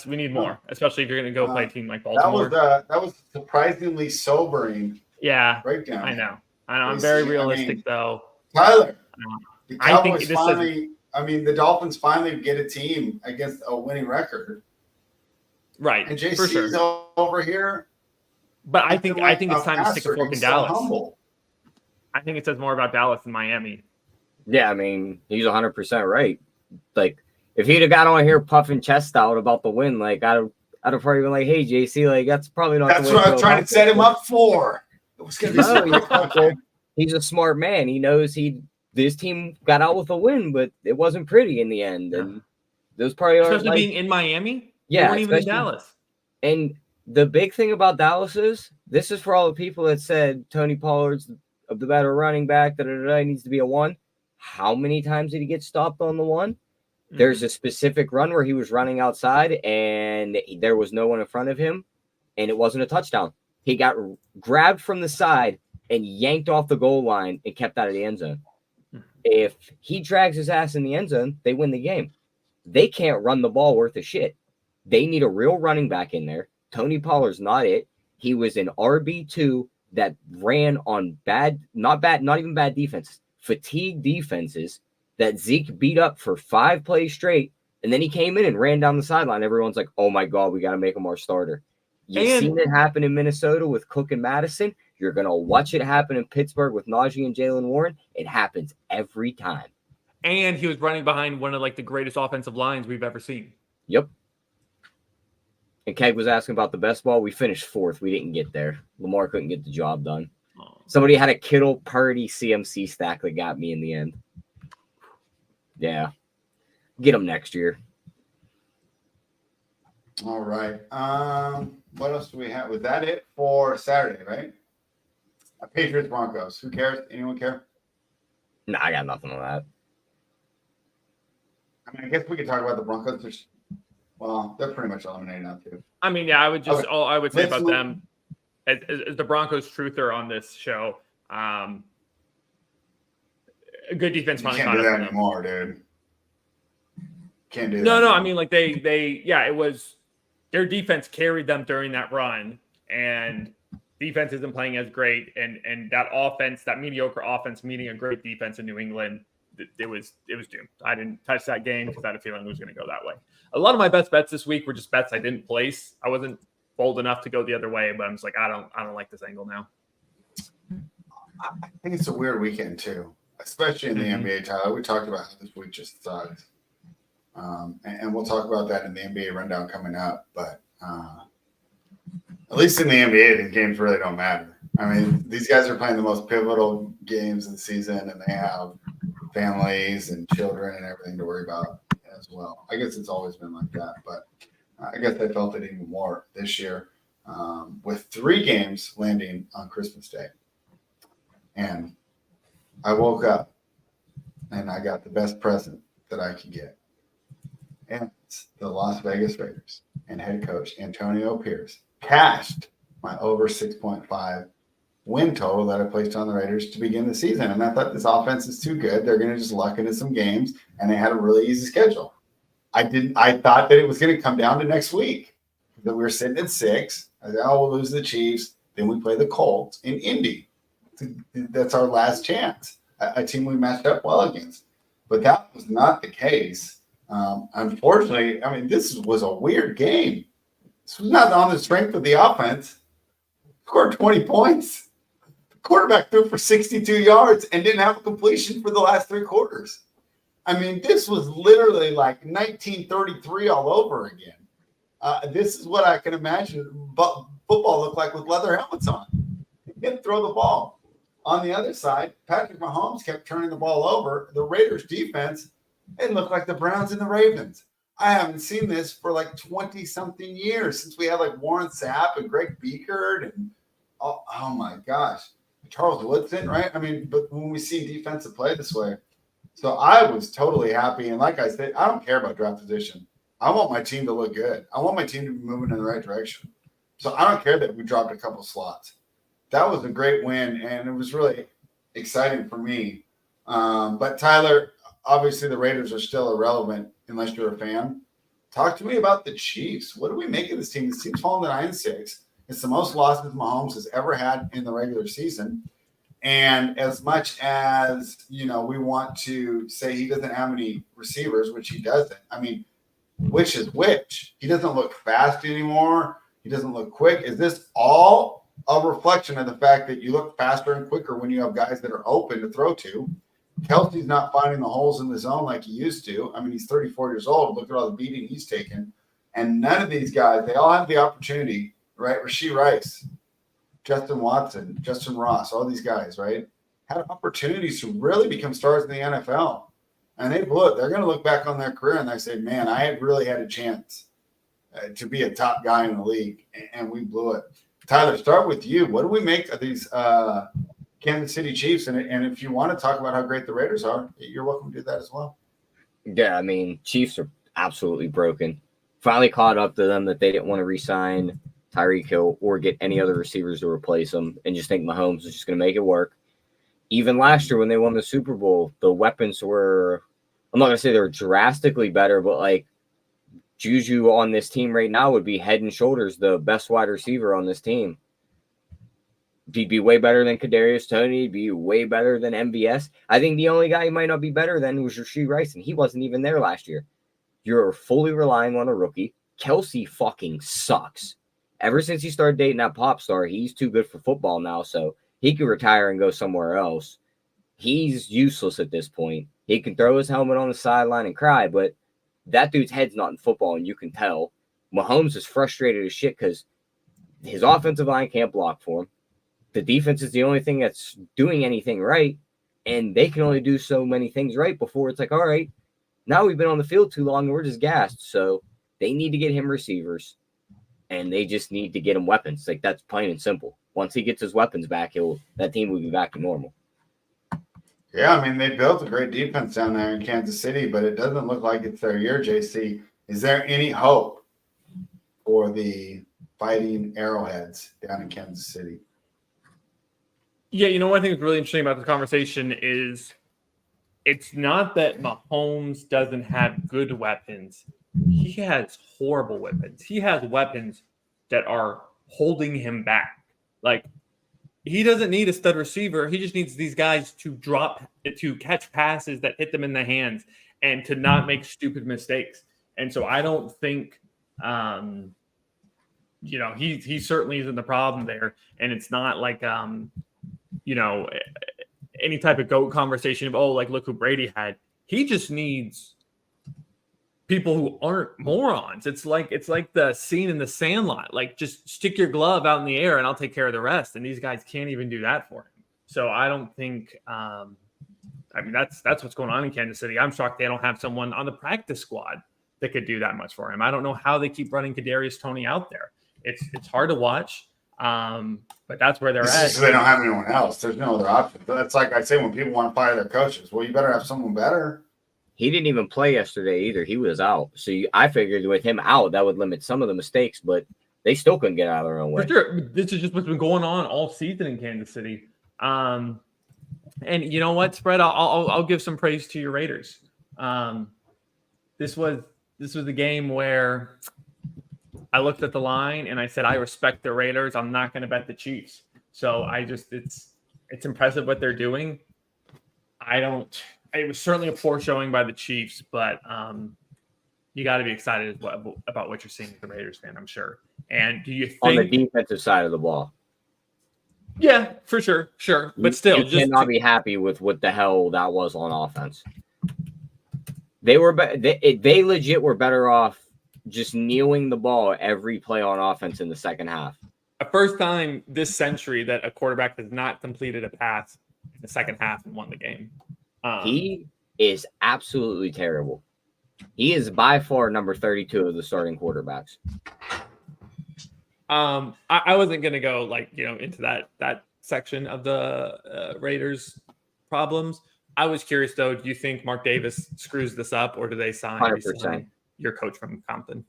we need more, especially if you're going to go play a team like Baltimore. That was surprisingly sobering. Yeah, breakdown. I know. I'm very realistic though. Tyler, the Cowboys the Dolphins finally get a team against a winning record. Right. And JC's over here. But I think it's time to stick a fork in Dallas. Humble. I think it says more about Dallas than Miami. Yeah, I mean, he's 100% right. If he'd have got on here puffing chest out about the win, I'd have probably been like, hey, JC, that's probably not That's what I was trying to set him up for. It was going to be he's a smart man. He knows this team got out with a win, but it wasn't pretty in the end. And those probably are especially being in Miami. Yeah, they weren't even in Dallas. And the big thing about Dallas is this is for all the people that said Tony Pollard's the better running back. Needs to be a 1. How many times did he get stopped on the 1? Mm-hmm. There's a specific run where he was running outside and there was no one in front of him, and it wasn't a touchdown. He got grabbed from the side and yanked off the goal line and kept out of the end zone. If he drags his ass in the end zone, they win the game. They can't run the ball worth a shit. They need a real running back in there. Tony Pollard's not it. He was an RB2 that ran on not even bad defense, fatigue defenses that Zeke beat up for 5 plays straight. And then he came in and ran down the sideline. Everyone's like, oh my God, we got to make him our starter. You've seen it happen in Minnesota with Cook and Madison. You're going to watch it happen in Pittsburgh with Najee and Jalen Warren. It happens every time. And he was running behind one of like the greatest offensive lines we've ever seen. Yep. And Keg was asking about the best ball. We finished 4th. We didn't get there. Lamar couldn't get the job done. Oh. Somebody had a Kittle Purdy CMC stack that got me in the end. Yeah. Get them next year. All right. What else do we have? Was that it for Saturday, right? Patriots Broncos. Who cares? Anyone care? No, I got nothing on that. I mean, I guess we could talk about the Broncos. Well, they're pretty much eliminated now too. I mean, yeah, I would just Okay. all I would say Let's about move- them as the Broncos truther on this show. A good defense You finally can't caught do up that to them. anymore, dude. Can't do that. No, anymore. I mean, like it was their defense carried them during that run, and defense isn't playing as great, and that offense, that mediocre offense meeting a great defense in New England, it was doomed. I didn't touch that game because I had a feeling it was going to go that way. A lot of my best bets this week were just bets I didn't place. I wasn't bold enough to go the other way, but I'm just like, I don't like this angle now. I think it's a weird weekend too, especially in the NBA. Tyler, we talked about how this week just sucks, and we'll talk about that in the NBA rundown coming up. But at least in the NBA, the games really don't matter. I mean, these guys are playing the most pivotal games of the season, and they have families and children and everything to worry about as well. I guess it's always been like that, but I guess I felt it even more this year with 3 games landing on Christmas Day. And I woke up and I got the best present that I could get. And it's the Las Vegas Raiders and head coach Antonio Pierce cashed my over 6.5 win total that I placed on the Raiders to begin the season. And I thought this offense is too good. They're going to just luck into some games, and they had a really easy schedule. I thought that it was going to come down to next week. That we were sitting at 6. I said, oh, we'll lose the Chiefs. Then we play the Colts in Indy. That's our last chance. A team we matched up well against. But that was not the case. Unfortunately, I mean, this was a weird game. This was not on the strength of the offense. Scored 20 points. Quarterback threw for 62 yards and didn't have a completion for the last 3 quarters. I mean, this was literally like 1933 all over again. This is what I can imagine football looked like with leather helmets on. He didn't throw the ball. On the other side, Patrick Mahomes kept turning the ball over. The Raiders defense, it looked like the Browns and the Ravens. I haven't seen this for like 20-something years since we had like Warren Sapp and Greg Beekert and oh my gosh. Charles Woodson, right? I mean, but when we see defensive play this way, so I was totally happy. And like I said, I don't care about draft position. I want my team to look good. I want my team to be moving in the right direction. So I don't care that we dropped a couple slots. That was a great win, and it was really exciting for me. But Tyler, obviously the Raiders are still irrelevant unless you're a fan. Talk to me about the Chiefs. What do we make of this team? This team's fallen to 9-6. It's the most losses Mahomes has ever had in the regular season. And as much as, we want to say he doesn't have any receivers, which he doesn't. I mean, which is which? He doesn't look fast anymore. He doesn't look quick. Is this all a reflection of the fact that you look faster and quicker when you have guys that are open to throw to? Kelsey's not finding the holes in the zone like he used to. I mean, he's 34 years old. Look at all the beating he's taken. And none of these guys, they all have the opportunity, right? Rashee Rice, Justin Watson, Justin Ross, all these guys, right, had opportunities to really become stars in the NFL. And they blew it. They're going to look back on their career and they say, man, I had really had a chance to be a top guy in the league, and we blew it. Tyler, start with you. What do we make of these Kansas City Chiefs? And if you want to talk about how great the Raiders are, you're welcome to do that as well. Yeah, I mean, Chiefs are absolutely broken. Finally caught up to them that they didn't want to re-sign Tyreek Hill or get any other receivers to replace him and just think Mahomes is just going to make it work. Even last year when they won the Super Bowl, the weapons were, I'm not going to say they're drastically better, but like Juju on this team right now would be head and shoulders the best wide receiver on this team. He'd be way better than Kadarius Toney. He'd be way better than MVS. I think the only guy he might not be better than was Rashee Rice, and he wasn't even there last year. You're fully relying on a rookie. Kelsey fucking sucks. ever since he started dating that pop star, he's too good for football now, so he could retire and go somewhere else. He's useless at this point. He can throw his helmet on the sideline and cry, but that dude's head's not in football, and you can tell. Mahomes is frustrated as shit because his offensive line can't block for him. The defense is the only thing that's doing anything right, and they can only do so many things right before it's like, all right, now we've been on the field too long and we're just gassed. So they need to get him receivers, and they just need to get him weapons. Like, that's plain and simple. Once he gets his weapons back, that team will be back to normal. Yeah, I mean, they built a great defense down there in Kansas City, but it doesn't look like it's their year, JC. Is there any hope for the Fighting Arrowheads down in Kansas City? Yeah, you know what I think is really interesting about this conversation is it's not that Mahomes doesn't have good weapons. He has horrible weapons. He has weapons that are holding him back. Like, he doesn't need a stud receiver. He just needs these guys to catch passes that hit them in the hands and to not make stupid mistakes. And so I don't think, he certainly isn't the problem there. And it's not like, any type of GOAT conversation of, look who Brady had. He just needs people who aren't morons. It's like the scene in The Sandlot. Like, just stick your glove out in the air and I'll take care of the rest. And these guys can't even do that for him. So I don't think that's what's going on in Kansas City. I'm shocked they don't have someone on the practice squad that could do that much for him. I don't know how they keep running Kadarius Toney out there. It's hard to watch. But that's where they're at. Just they don't have anyone else. There's no other option. That's like I say when people want to fire their coaches. Well, you better have someone better. He didn't even play yesterday either. He was out. So I figured with him out, that would limit some of the mistakes, but they still couldn't get out of their own way. For sure. This is just what's been going on all season in Kansas City. And you know what, Spread? I'll give some praise to your Raiders. This was the game where I looked at the line and I said, I respect the Raiders. I'm not going to bet the Chiefs. So it's impressive what they're doing. It was certainly a poor showing by the Chiefs, but you got to be excited about what you're seeing with the Raiders fan, I'm sure. And do you think on the defensive side of the ball? Yeah, for sure. Sure. But still, you cannot be happy with what the hell that was on offense. They legit were better off just kneeling the ball every play on offense in the second half. A first time this century that a quarterback has not completed a pass in the second half and won the game. He is absolutely terrible. He is by far number 32 of the starting quarterbacks. I wasn't going to go into that section of the Raiders problems. I was curious though. Do you think Mark Davis screws this up, or do they sign 100%. Your coach from Compton?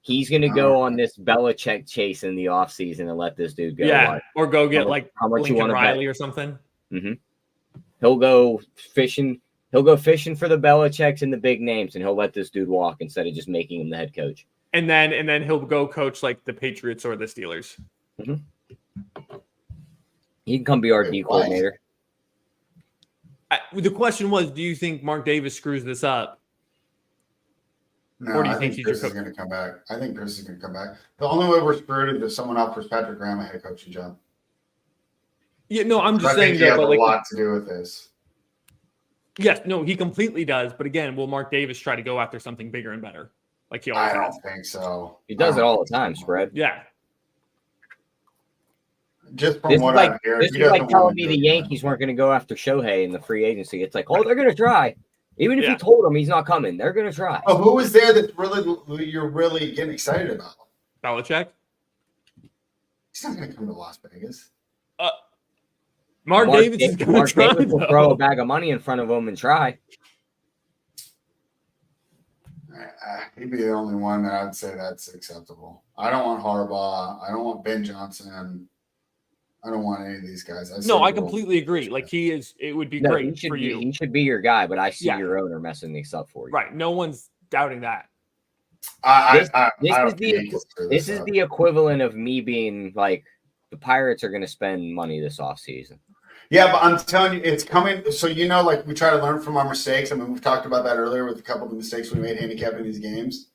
He's going to go on this Belichick chase in the offseason and let this dude go. Yeah, or go get how much Lincoln you want Riley or something. Mm-hmm. He'll go fishing. He'll go fishing for the Belichicks and the big names, and he'll let this dude walk instead of just making him the head coach. And then he'll go coach like the Patriots or the Steelers. Mm-hmm. He can come be our D coordinator. The question was, do you think Mark Davis screws this up? No, or do you I think Chris is going to come back. I think Chris is going to come back. The only way we're screwed is if someone offers Patrick Graham a head coaching job. Yeah, no, I'm just I saying think he has that, a lot to do with this. Yes, no, he completely does. But again, will Mark Davis try to go after something bigger and better? Like he always I has? don't think so. He does it all the time, Spread. Yeah. Just from what I've heard, this is like telling me the Yankees weren't going to go after Shohei in the free agency. It's like, they're going to try. Even if you told them he's not coming, they're going to try. Oh, who was there that you're really getting excited about? Belichick? He's not going to come to Las Vegas. Mark Davis is going to try. Mark Davis will throw a bag of money in front of him and try. He'd be the only one that I'd say that's acceptable. I don't want Harbaugh. I don't want Ben Johnson. I don't want any of these guys. I completely agree. Like it would be great for you. He should be your guy, but I see your owner messing this up for you. Right. No one's doubting that. This is the equivalent of me being like, the Pirates are going to spend money this offseason. Yeah, but I'm telling you, it's coming. So, we try to learn from our mistakes. I mean, we've talked about that earlier with a couple of the mistakes we made handicapping these games.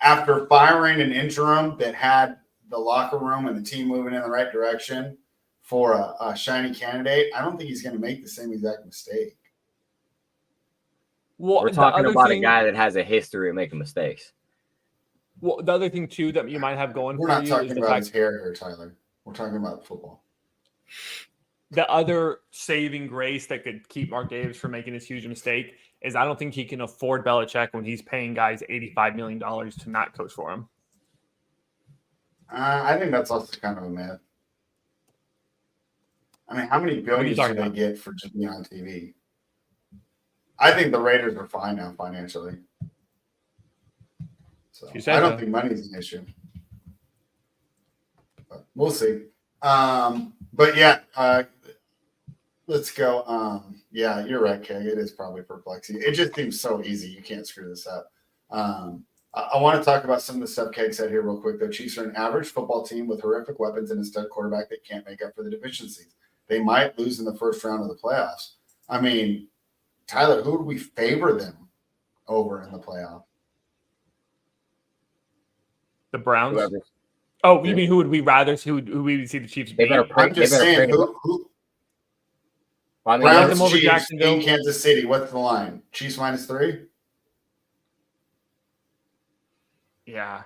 after firing an interim that had the locker room and the team moving in the right direction for a shiny candidate, I don't think he's going to make the same exact mistake. Well, We're talking about a guy that has a history of making mistakes. Well, the other thing too that you might have going We're for not you talking is the about fact his hair here, Tyler. We're talking about football. the other saving grace that could keep Mark Davis from making this huge mistake is I don't think he can afford Belichick when he's paying guys $85 million to not coach for him. I think that's also kind of a myth. I mean, how many billions do they get for just being on TV? I think the Raiders are fine now financially. So I don't think money is an issue. But we'll see. But yeah, let's go. Yeah, you're right, Keg. It is probably perplexing. It just seems so easy. You can't screw this up. I want to talk about some of the stuff Keg said here real quick, though. Chiefs are an average football team with horrific weapons and a stud quarterback that can't make up for the deficiencies. They might lose in the first round of the playoffs. I mean, Tyler, who would we favor them over in the playoff? The Browns? Whoever. Oh, you mean who would we rather see? Who we would see the Chiefs beat? I'm just saying, who I mean, Browns, them over Chiefs Jacksonville. in Kansas City. What's the line? Chiefs -3? Yeah.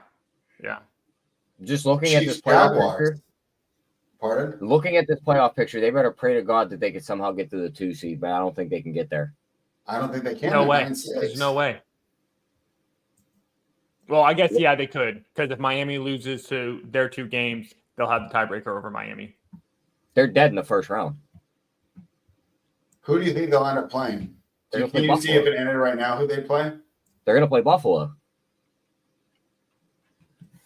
Just looking at Chiefs this playoff Jaguars. picture. Pardon? Looking at this playoff picture, they better pray to God that they could somehow get to the 2 seed, but I don't think they can get there. I don't think they can. No way. There's no way. Well, I guess, yeah, they could. Because if Miami loses to their 2 games, they'll have the tiebreaker over Miami. They're dead in the first round. Who do you think they'll end up playing? Can you see if it ended right now who they play? They're going to play Buffalo.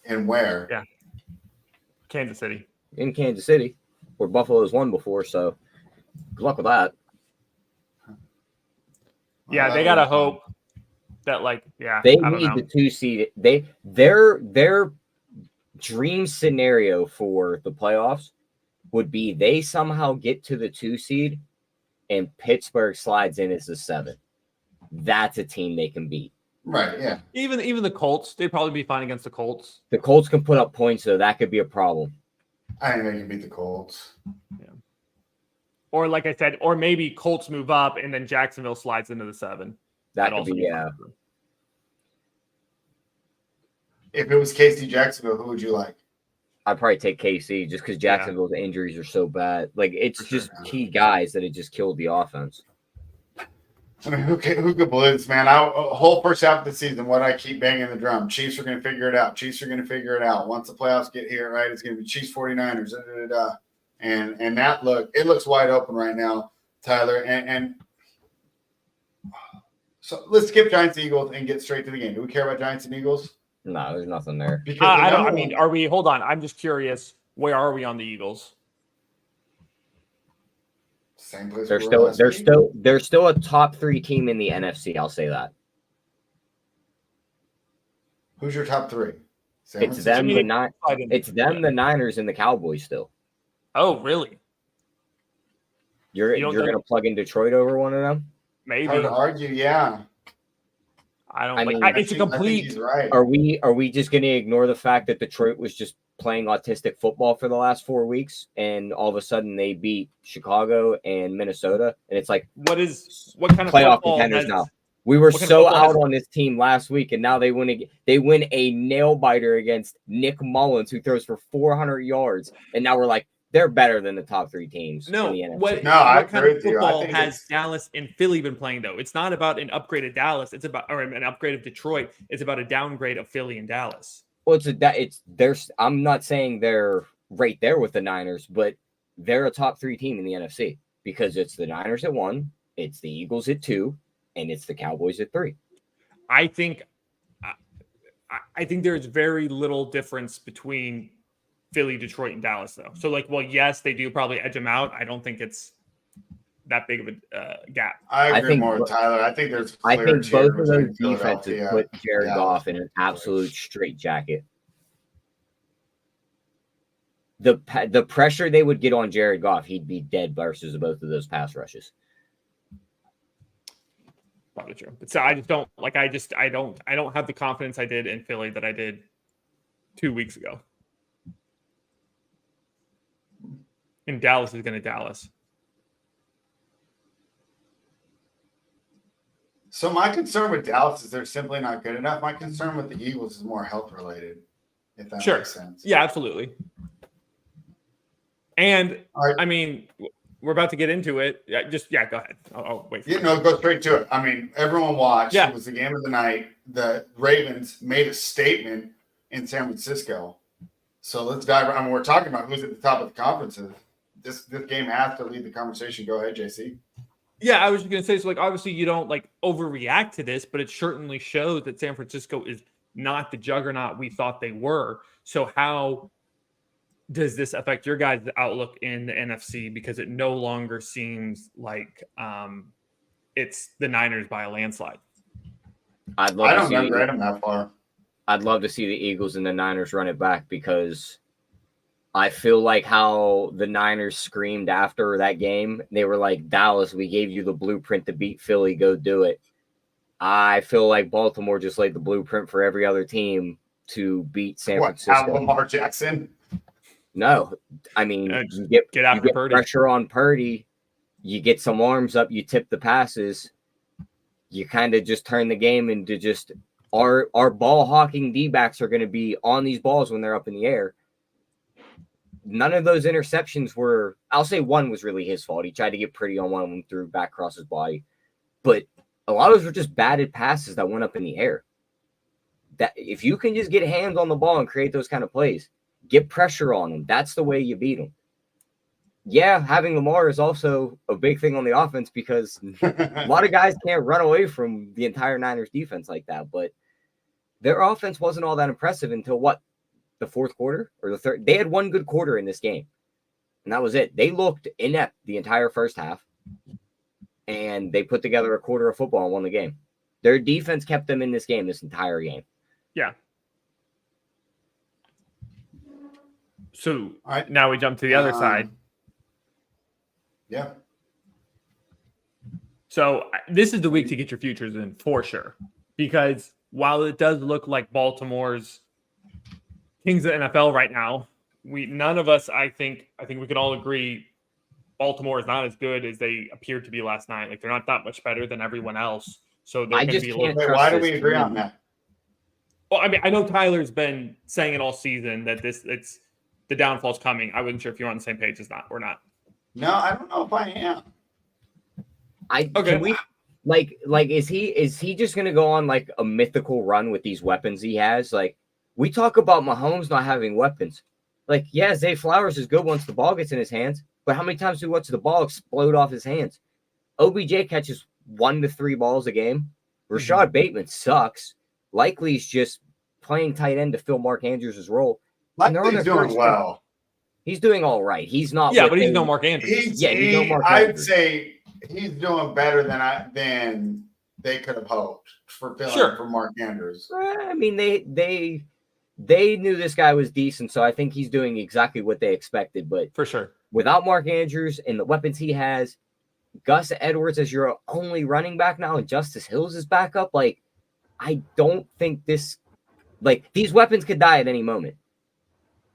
And where? Yeah. Kansas City. In Kansas City, where Buffalo's won before, so good luck with that. Yeah, they got to hope that, they need the 2 seed. Their dream scenario for the playoffs would be they somehow get to the 2 seed and Pittsburgh slides in as the 7. That's a team they can beat. Right, yeah. Even the Colts, they'd probably be fine against the Colts. The Colts can put up points, so that could be a problem. I think they can beat the Colts. Yeah. Or like I said, or maybe Colts move up and then Jacksonville slides into the 7. That could be, yeah. If it was KC Jacksonville, who would you like? I'd probably take KC just because Jacksonville's injuries are so bad. It's just key guys that had just killed the offense. I mean, who could believe this, man? Whole first half of the season, what I keep banging the drum. Chiefs are going to figure it out. Chiefs are going to figure it out. Once the playoffs get here, right, it's going to be Chiefs 49ers. And that it looks wide open right now, Tyler. And so let's skip Giants and Eagles and get straight to the game. Do we care about Giants and Eagles? No, there's nothing there. Are we? Hold on. I'm just curious. Where are we on the Eagles? Same place. They're still a top 3 team in the NFC. I'll say that. Who's your top 3? It's them, the Niners, and the Cowboys still. Oh, really? You're going to plug in Detroit over one of them? Maybe. Hard to argue, yeah. It's a complete. Right. Are we just going to ignore the fact that Detroit was just playing autistic football for the last 4 weeks, and all of a sudden they beat Chicago and Minnesota, and it's like what kind of playoff contenders now? We were so out on this team last week, and now they win a nail biter against Nick Mullins, who throws for 400 yards, and now we're like, they're better than the top 3 teams in the NFC. What kind of football has Dallas and Philly been playing, though? It's not about an upgrade of Dallas. It's about an upgrade of Detroit. It's about a downgrade of Philly and Dallas. Well, I'm not saying they're right there with the Niners, but they're a top 3 team in the NFC because it's the Niners at 1, it's the Eagles at 2, and it's the Cowboys at 3. I think there's very little difference between Philly, Detroit, and Dallas, though. So, yes, they do probably edge them out. I don't think it's that big of a gap. I agree more with Tyler. I think there's. I think both of those defenses put Jared Goff in an absolute straitjacket. The pressure they would get on Jared Goff, he'd be dead versus both of those pass rushes. probably true. But so I just don't like. I don't have the confidence I did in Philly that I did 2 weeks ago. And Dallas is going to Dallas. So my concern with Dallas is they're simply not good enough. My concern with the Eagles is more health related, if that makes sense. Yeah, absolutely. And All right. I mean, we're about to get into it. Go ahead. I'll wait. Go straight to it. I mean, everyone watched. Yeah. It was the game of the night. The Ravens made a statement in San Francisco. So let's dive. I mean, we're talking about who's at the top of the conferences. This game has to lead the conversation. Go ahead, JC. Yeah, I was just going to say, so like, obviously you don't like overreact to this, but it certainly shows that San Francisco is not the juggernaut we thought they were. So how does this affect your guys' outlook in the NFC? Because it no longer seems like it's the Niners by a landslide. I don't remember them that far. I'd love to see the Eagles and the Niners run it back because I feel like how the Niners screamed after that game. They were like, Dallas, we gave you the blueprint to beat Philly. Go do it. I feel like Baltimore just laid the blueprint for every other team to beat San Francisco. Lamar Jackson? No. I mean, you get after Purdy. Pressure on Purdy. You get some arms up. You tip the passes. You kind of just turn the game into just our ball hawking D-backs are going to be on these balls when they're up in the air. None of those interceptions were, I'll say one was really his fault. He tried to get pretty on one of them, threw back across his body. But a lot of those were just batted passes that went up in the air. That if you can just get hands on the ball and create those kind of plays, get pressure on them, that's the way you beat them. Yeah, having Lamar is also a big thing on the offense because a lot of guys can't run away from the entire Niners defense like that. But their offense wasn't all that impressive until the fourth quarter or the third. They had one good quarter in this game, and that was it. They looked inept the entire first half, and they put together a quarter of football and won the game. Their defense kept them in this game this entire game. Yeah. So now we jump to the other side. Yeah. So this is the week to get your futures in for sure, because while it does look like Baltimore's kings of the NFL right now, none of us, I think we can all agree, Baltimore is not as good as they appeared to be last night. Like they're not that much better than everyone else. So they're going to be a little. Wait, why do we agree on that? Well, I mean, I know Tyler's been saying it all season that it's the downfall's coming. I wasn't sure if you're on the same page as that or not. No, I don't know if I am. Can we is he just gonna go on like a mythical run with these weapons he has? Like we talk about Mahomes not having weapons. Like, yeah, Zay Flowers is good once the ball gets in his hands, but how many times do we watch the ball explode off his hands? OBJ catches 1 to 3 balls a game. Rashad Bateman sucks. Likely's just playing tight end to fill Mark Andrews' role. Likely's doing well. He's doing all right. He's not. Yeah, but he's no Mark Andrews. He's no Mark Andrews. I'd say he's doing better than they could have hoped for Mark Andrews. I mean, they knew this guy was decent, so I think he's doing exactly what they expected. But for sure, without Mark Andrews and the weapons he has, Gus Edwards as your only running back now, and Justice Hills is back up. Like, I don't think these weapons could die at any moment.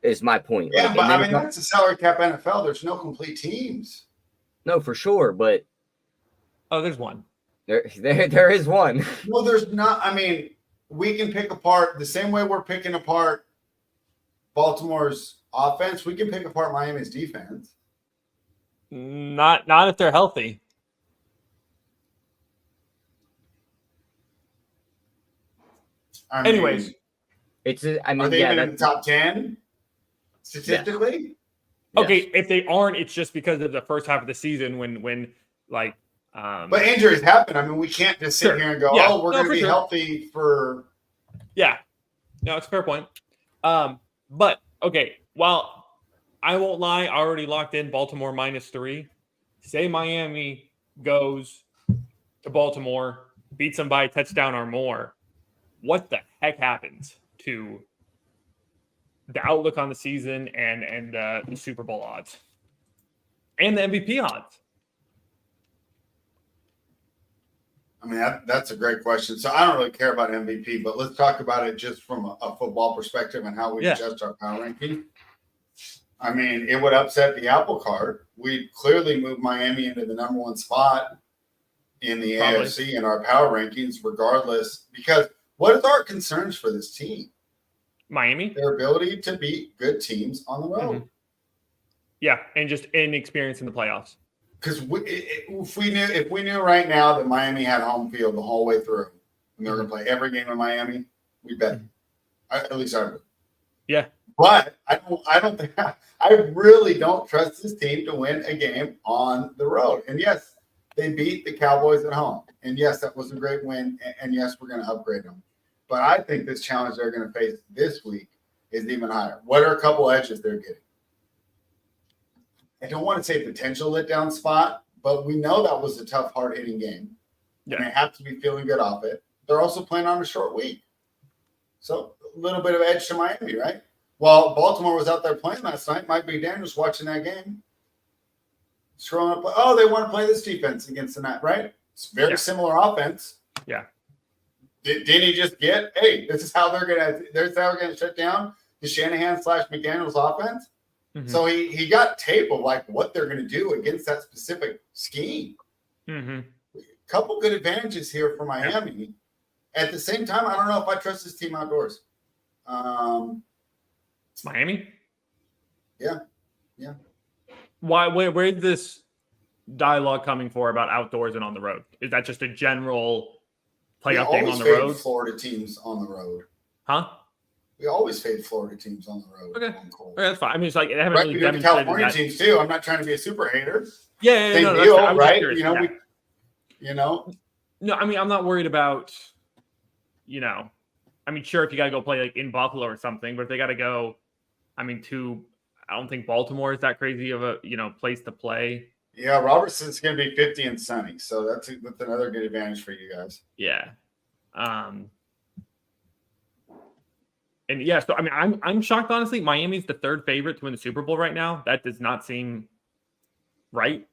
Is my point. Yeah, but I mean, that's a salary cap NFL. There's no complete teams. No, for sure, but there's one. There is one. Well, there's not. I mean, we can pick apart the same way we're picking apart Baltimore's offense. We can pick apart Miami's defense. Not if they're healthy. Anyways, are they even in the top 10 statistically? Yeah. Okay, if they aren't, it's just because of the first half of the season when but injuries happen. I mean, we can't just sit here and go, we're going to be healthy for. Yeah, no, it's a fair point. But okay, while I won't lie, I already locked in Baltimore -3. Say Miami goes to Baltimore, beats them by a touchdown or more. What the heck happens to the outlook on the season and the Super Bowl odds and the MVP odds? I mean, that's a great question. So I don't really care about MVP, but let's talk about it just from a football perspective and how we adjust our power ranking. I mean, it would upset the apple cart. We'd clearly move Miami into the number one spot in the AFC in our power rankings, regardless. Because what are our concerns for this team? Miami? Their ability to beat good teams on the road. Mm-hmm. Yeah, and just inexperience in the playoffs. Because if we knew right now that Miami had home field the whole way through, and they're going to play every game in Miami, we bet. At least I would. Yeah, but I don't think I really don't trust this team to win a game on the road. And yes, they beat the Cowboys at home, and yes, that was a great win. And yes, we're going to upgrade them. But I think this challenge they're going to face this week is even higher. What are a couple edges they're getting? I don't want to say potential letdown spot, but we know that was a tough, hard-hitting game. Yeah. And they have to be feeling good off it. They're also playing on a short week. So a little bit of edge to Miami, right? While Baltimore was out there playing last night, Mike McDaniel's watching that game. Scrolling up, they want to play this defense against the night, right? It's very similar offense. Yeah. Didn't he just get, hey, this is how they're gonna shut down the Shanahan/McDaniel's offense? Mm-hmm. So he got tape of like what they're going to do against that specific scheme. Mm-hmm. Couple good advantages here for Miami. At the same time, I don't know if I trust this team outdoors. Miami? Yeah. Why? Where is this dialogue coming for about outdoors and on the road? Is that just a general playoff game on the road? Florida teams on the road. Huh? We always fade Florida teams on the road. Okay, that's fine. I mean, it's like they haven't really demonstrated California teams too. I'm not trying to be a super hater. Yeah, Same deal, right? No, I mean, I'm not worried about. I mean, sure, if you got to go play like in Buffalo or something, but if they got to go, I mean, I don't think Baltimore is that crazy of a place to play. Yeah, Robertson's going to be 50 and sunny, so that's another good advantage for you guys. Yeah. And yeah, so I mean, I'm shocked, honestly. Miami's the third favorite to win the Super Bowl right now. That does not seem right.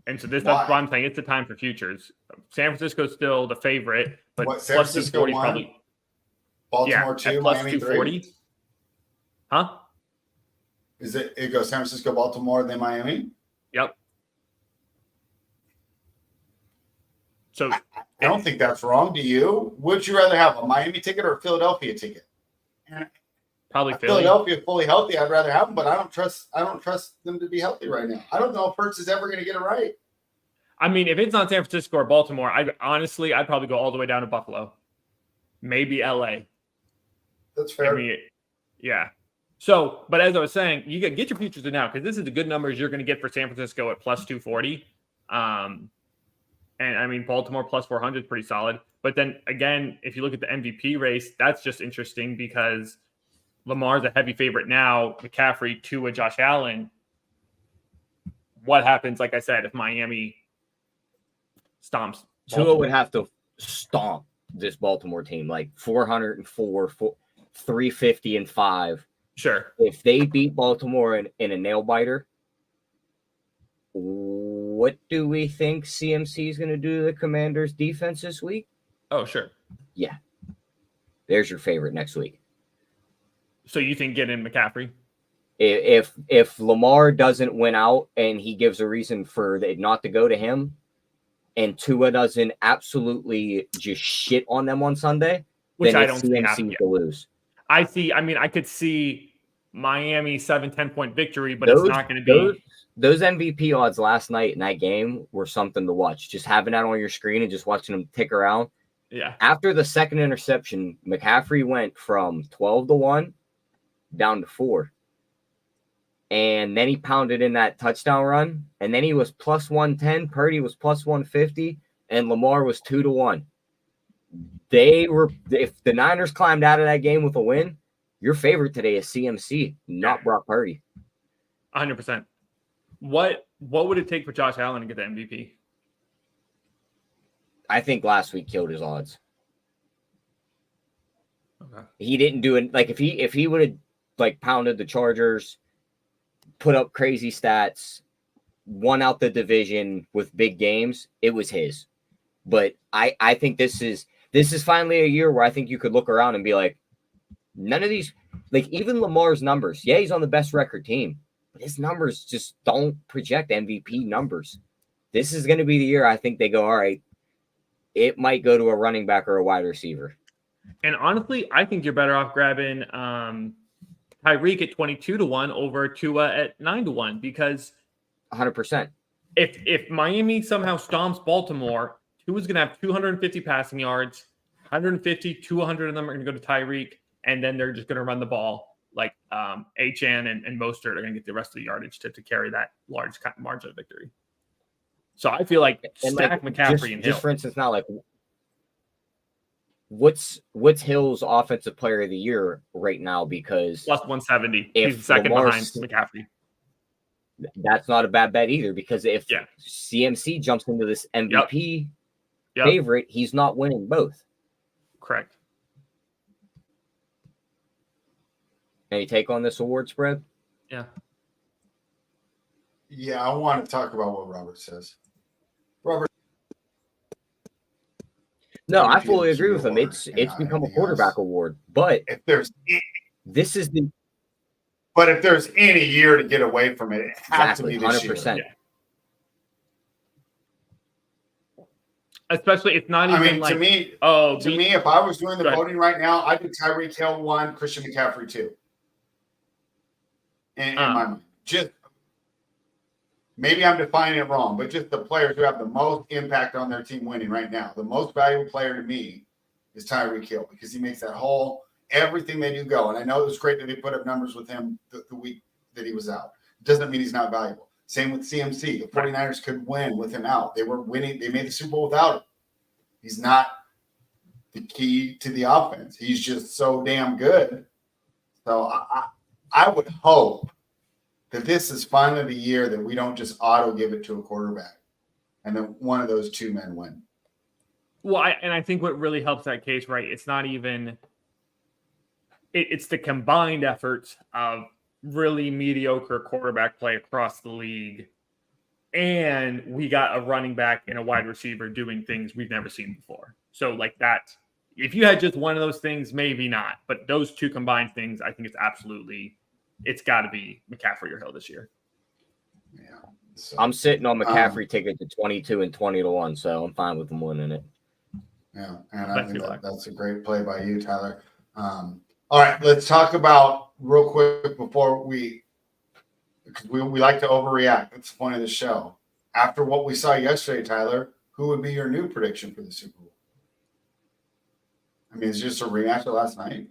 And so that's what I'm saying. It's the time for futures. San Francisco's still the favorite, but San Francisco 240 probably. Baltimore 2, Miami 240. 3. Huh? It goes San Francisco, Baltimore, then Miami? Yep. So I don't think that's wrong. Do you? Would you rather have a Miami ticket or a Philadelphia ticket? Probably Philly. Philadelphia fully healthy. I'd rather have them, but I don't trust them to be healthy right now. I don't know if Hurts is ever going to get it right. I mean, if it's not San Francisco or Baltimore, I'd probably go all the way down to Buffalo, maybe LA. That's fair. I mean, yeah. So, but as I was saying, you get your futures in now because this is the good numbers you're going to get for San Francisco at plus 240. And I mean, Baltimore plus 400 is pretty solid. But then again, if you look at the MVP race, that's just interesting because Lamar's a heavy favorite now. McCaffrey, Tua, Josh Allen. What happens, like I said, if Miami stomps? Tua would have to stomp this Baltimore team, like 404, 350 and 5. Sure. If they beat Baltimore in a nail biter, what do we think CMC is going to do to the Commanders' defense this week? Oh, sure. Yeah. There's your favorite next week. So you think get in McCaffrey? If Lamar doesn't win out and he gives a reason for it not to go to him, and Tua doesn't absolutely just shit on them on Sunday, which then I don't see CMC to lose. I could see Miami 7-10 point victory, but it's not going to be. Those MVP odds last night in that game were something to watch. Just having that on your screen and just watching them tick around. Yeah. After the second interception, McCaffrey went from 12-1 down to 4. And then he pounded in that touchdown run. And then he was plus 110. Purdy was plus 150. And Lamar was 2-1. If the Niners climbed out of that game with a win, your favorite today is CMC, not Brock Purdy. 100%. What would it take for Josh Allen to get the MVP? I think last week killed his odds. Okay. He didn't do it. Like if he would have like pounded the Chargers, put up crazy stats, won out the division with big games, it was his. But I think this is finally a year where I think you could look around and be like, none of these, like even Lamar's numbers, yeah, he's on the best record team, but his numbers just don't project MVP numbers. This is going to be the year I think they go, all right, it might go to a running back or a wide receiver. And honestly, I think you're better off grabbing Tyreek at 22-1 over Tua at 9-1 because 100%. If Miami somehow stomps Baltimore, Tua's going to have 250 passing yards, 150, 200 of them are going to go to Tyreek, and then they're just going to run the ball like Achane and Mostert are going to get the rest of the yardage to carry that large margin of victory. So I feel like stack McCaffrey and Hill. Just for instance, now like what's Hill's offensive player of the year right now? Because plus 170, he's second behind McCaffrey. That's not a bad bet either, because if CMC jumps into this MVP favorite, he's not winning both. Correct. Any take on this award spread? Yeah. Yeah, I want to talk about what Robert says. Robert. No, I fully agree with him. It's become a quarterback award, but if there's But if there's any year to get away from it, it has to be this 100%. Year. Yeah. Especially, it's not even to me, if I was doing the voting right now, I'd do Tyreek Hill 1, Christian McCaffrey 2. In my mind. Just maybe I'm defining it wrong, but just the players who have the most impact on their team winning right now. The most valuable player to me is Tyreek Hill because he makes that whole everything they do go. And I know it was great that they put up numbers with him the week that he was out. Doesn't mean he's not valuable. Same with CMC. The 49ers could win with him out. They were winning. They made the Super Bowl without him. He's not the key to the offense. He's just so damn good. So I would hope that this is finally the year that we don't just auto give it to a quarterback and then one of those two men win. Well, I think what really helps that case, right, it's not even it's the combined efforts of really mediocre quarterback play across the league. And we got a running back and a wide receiver doing things we've never seen before. So like that, if you had just one of those things, maybe not. But those two combined things, I think it's got to be McCaffrey or Hill this year. Yeah. So, I'm sitting on McCaffrey ticket to 22 and 20-1, so I'm fine with them winning it. Yeah, and I think that's a great play by you, Tyler. All right, let's talk about real quick before we like to overreact. That's the point of the show. After what we saw yesterday, Tyler, who would be your new prediction for the Super Bowl? I mean, it's just a rematch of last night.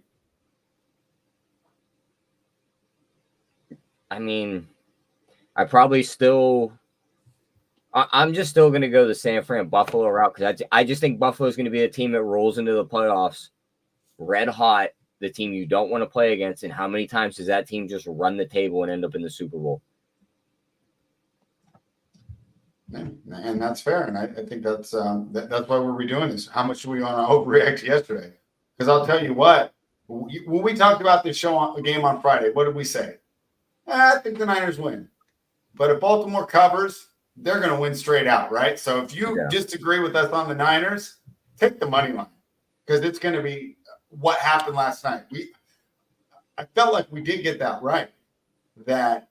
I mean, I'm just still going to go the San Fran Buffalo route because I just think Buffalo is going to be a team that rolls into the playoffs red hot, the team you don't want to play against. And how many times does that team just run the table and end up in the Super Bowl? And that's fair. And I think that's why we're redoing this. How much do we want to overreact to yesterday? Because I'll tell you what, when we talked about this game on Friday, what did we say? I think the Niners win. But if Baltimore covers, they're going to win straight out, right? So if you disagree with us on the Niners, take the money line because it's going to be what happened last night. I felt like we did get that right, that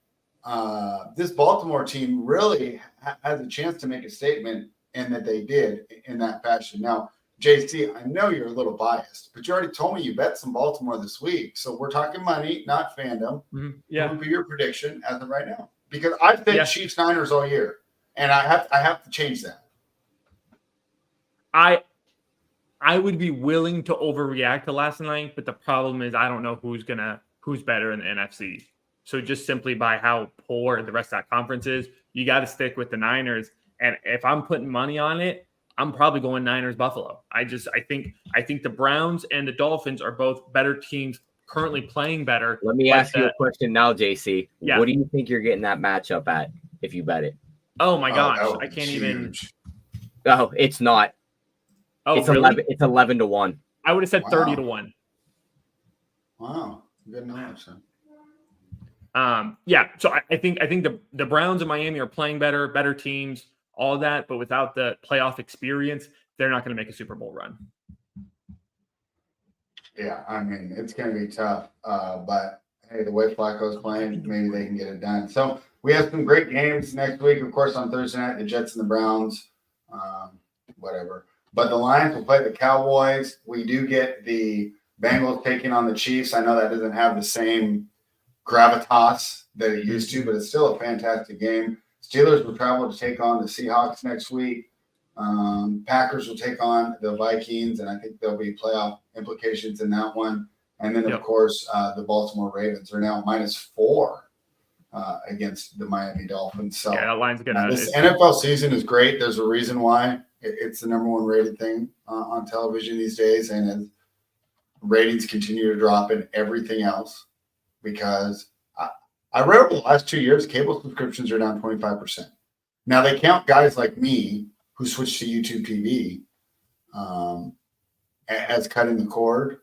this Baltimore team really has a chance to make a statement, and that they did in that fashion. Now, JC, I know you're a little biased, but you already told me you bet some Baltimore this week. So we're talking money, not fandom. Mm-hmm. Yeah. What would be your prediction as of right now? Because I've been Chiefs Niners all year, and I have to change that. I would be willing to overreact to last night, but the problem is I don't know who's better in the NFC. So just simply by how poor the rest of that conference is, you got to stick with the Niners. And if I'm putting money on it, I'm probably going Niners Buffalo. I think the Browns and the Dolphins are both better teams currently playing better. Let me ask you a question now, JC. Yeah. What do you think you're getting that matchup at if you bet it? Oh my gosh, I can't even. Oh, it's not. Oh, it's really? 11. It's 11-1. I would have said 30-1. Wow, good knowledge. Yeah, so I think the Browns and Miami are playing better teams, all that, but without the playoff experience, they're not going to make a Super Bowl run. Yeah, I mean, it's going to be tough. But hey, the way Flacco's playing, maybe they can get it done. So we have some great games next week. Of course, on Thursday night, the Jets and the Browns, whatever. But the Lions will play the Cowboys. We do get the Bengals taking on the Chiefs. I know that doesn't have the same gravitas that it used to, but it's still a fantastic game. Steelers will travel to take on the Seahawks next week. Packers will take on the Vikings, and I think there'll be playoff implications in that one. And then, of course, the Baltimore Ravens are now -4 against the Miami Dolphins. So yeah, that line's gonna. This NFL season is great. There's a reason why it's the number 1 rated thing on television these days, and as ratings continue to drop in everything else, because I read over the last 2 years, cable subscriptions are down 25%. Now they count guys like me who switched to YouTube TV as cutting the cord,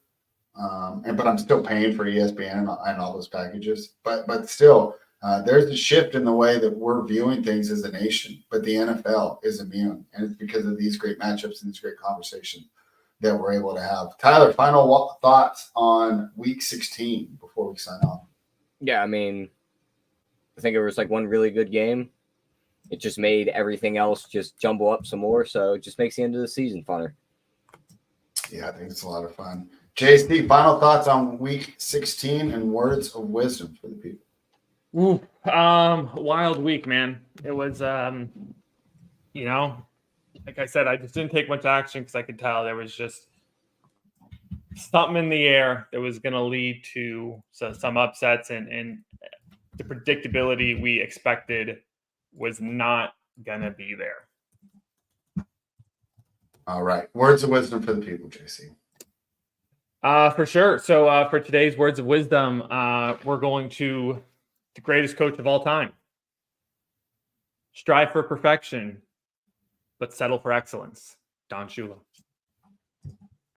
but I'm still paying for ESPN and all those packages. But still, there's a shift in the way that we're viewing things as a nation. But the NFL is immune, and it's because of these great matchups and this great conversation that we're able to have. Tyler, final thoughts on Week 16 before we sign off. Yeah, I mean, I think it was like one really good game. It just made everything else just jumble up some more, so it just makes the end of the season funner. Yeah, I think it's a lot of fun. JC, final thoughts on Week 16 and words of wisdom for the people. Ooh, wild week, man. It was, you know, like I said, I just didn't take much action because I could tell there was just something in the air that was going to lead to some upsets, and the predictability we expected was not going to be there. All right. Words of wisdom for the people, JC. For sure. So for today's words of wisdom, we're going to the greatest coach of all time. Strive for perfection, but settle for excellence. Don Shula.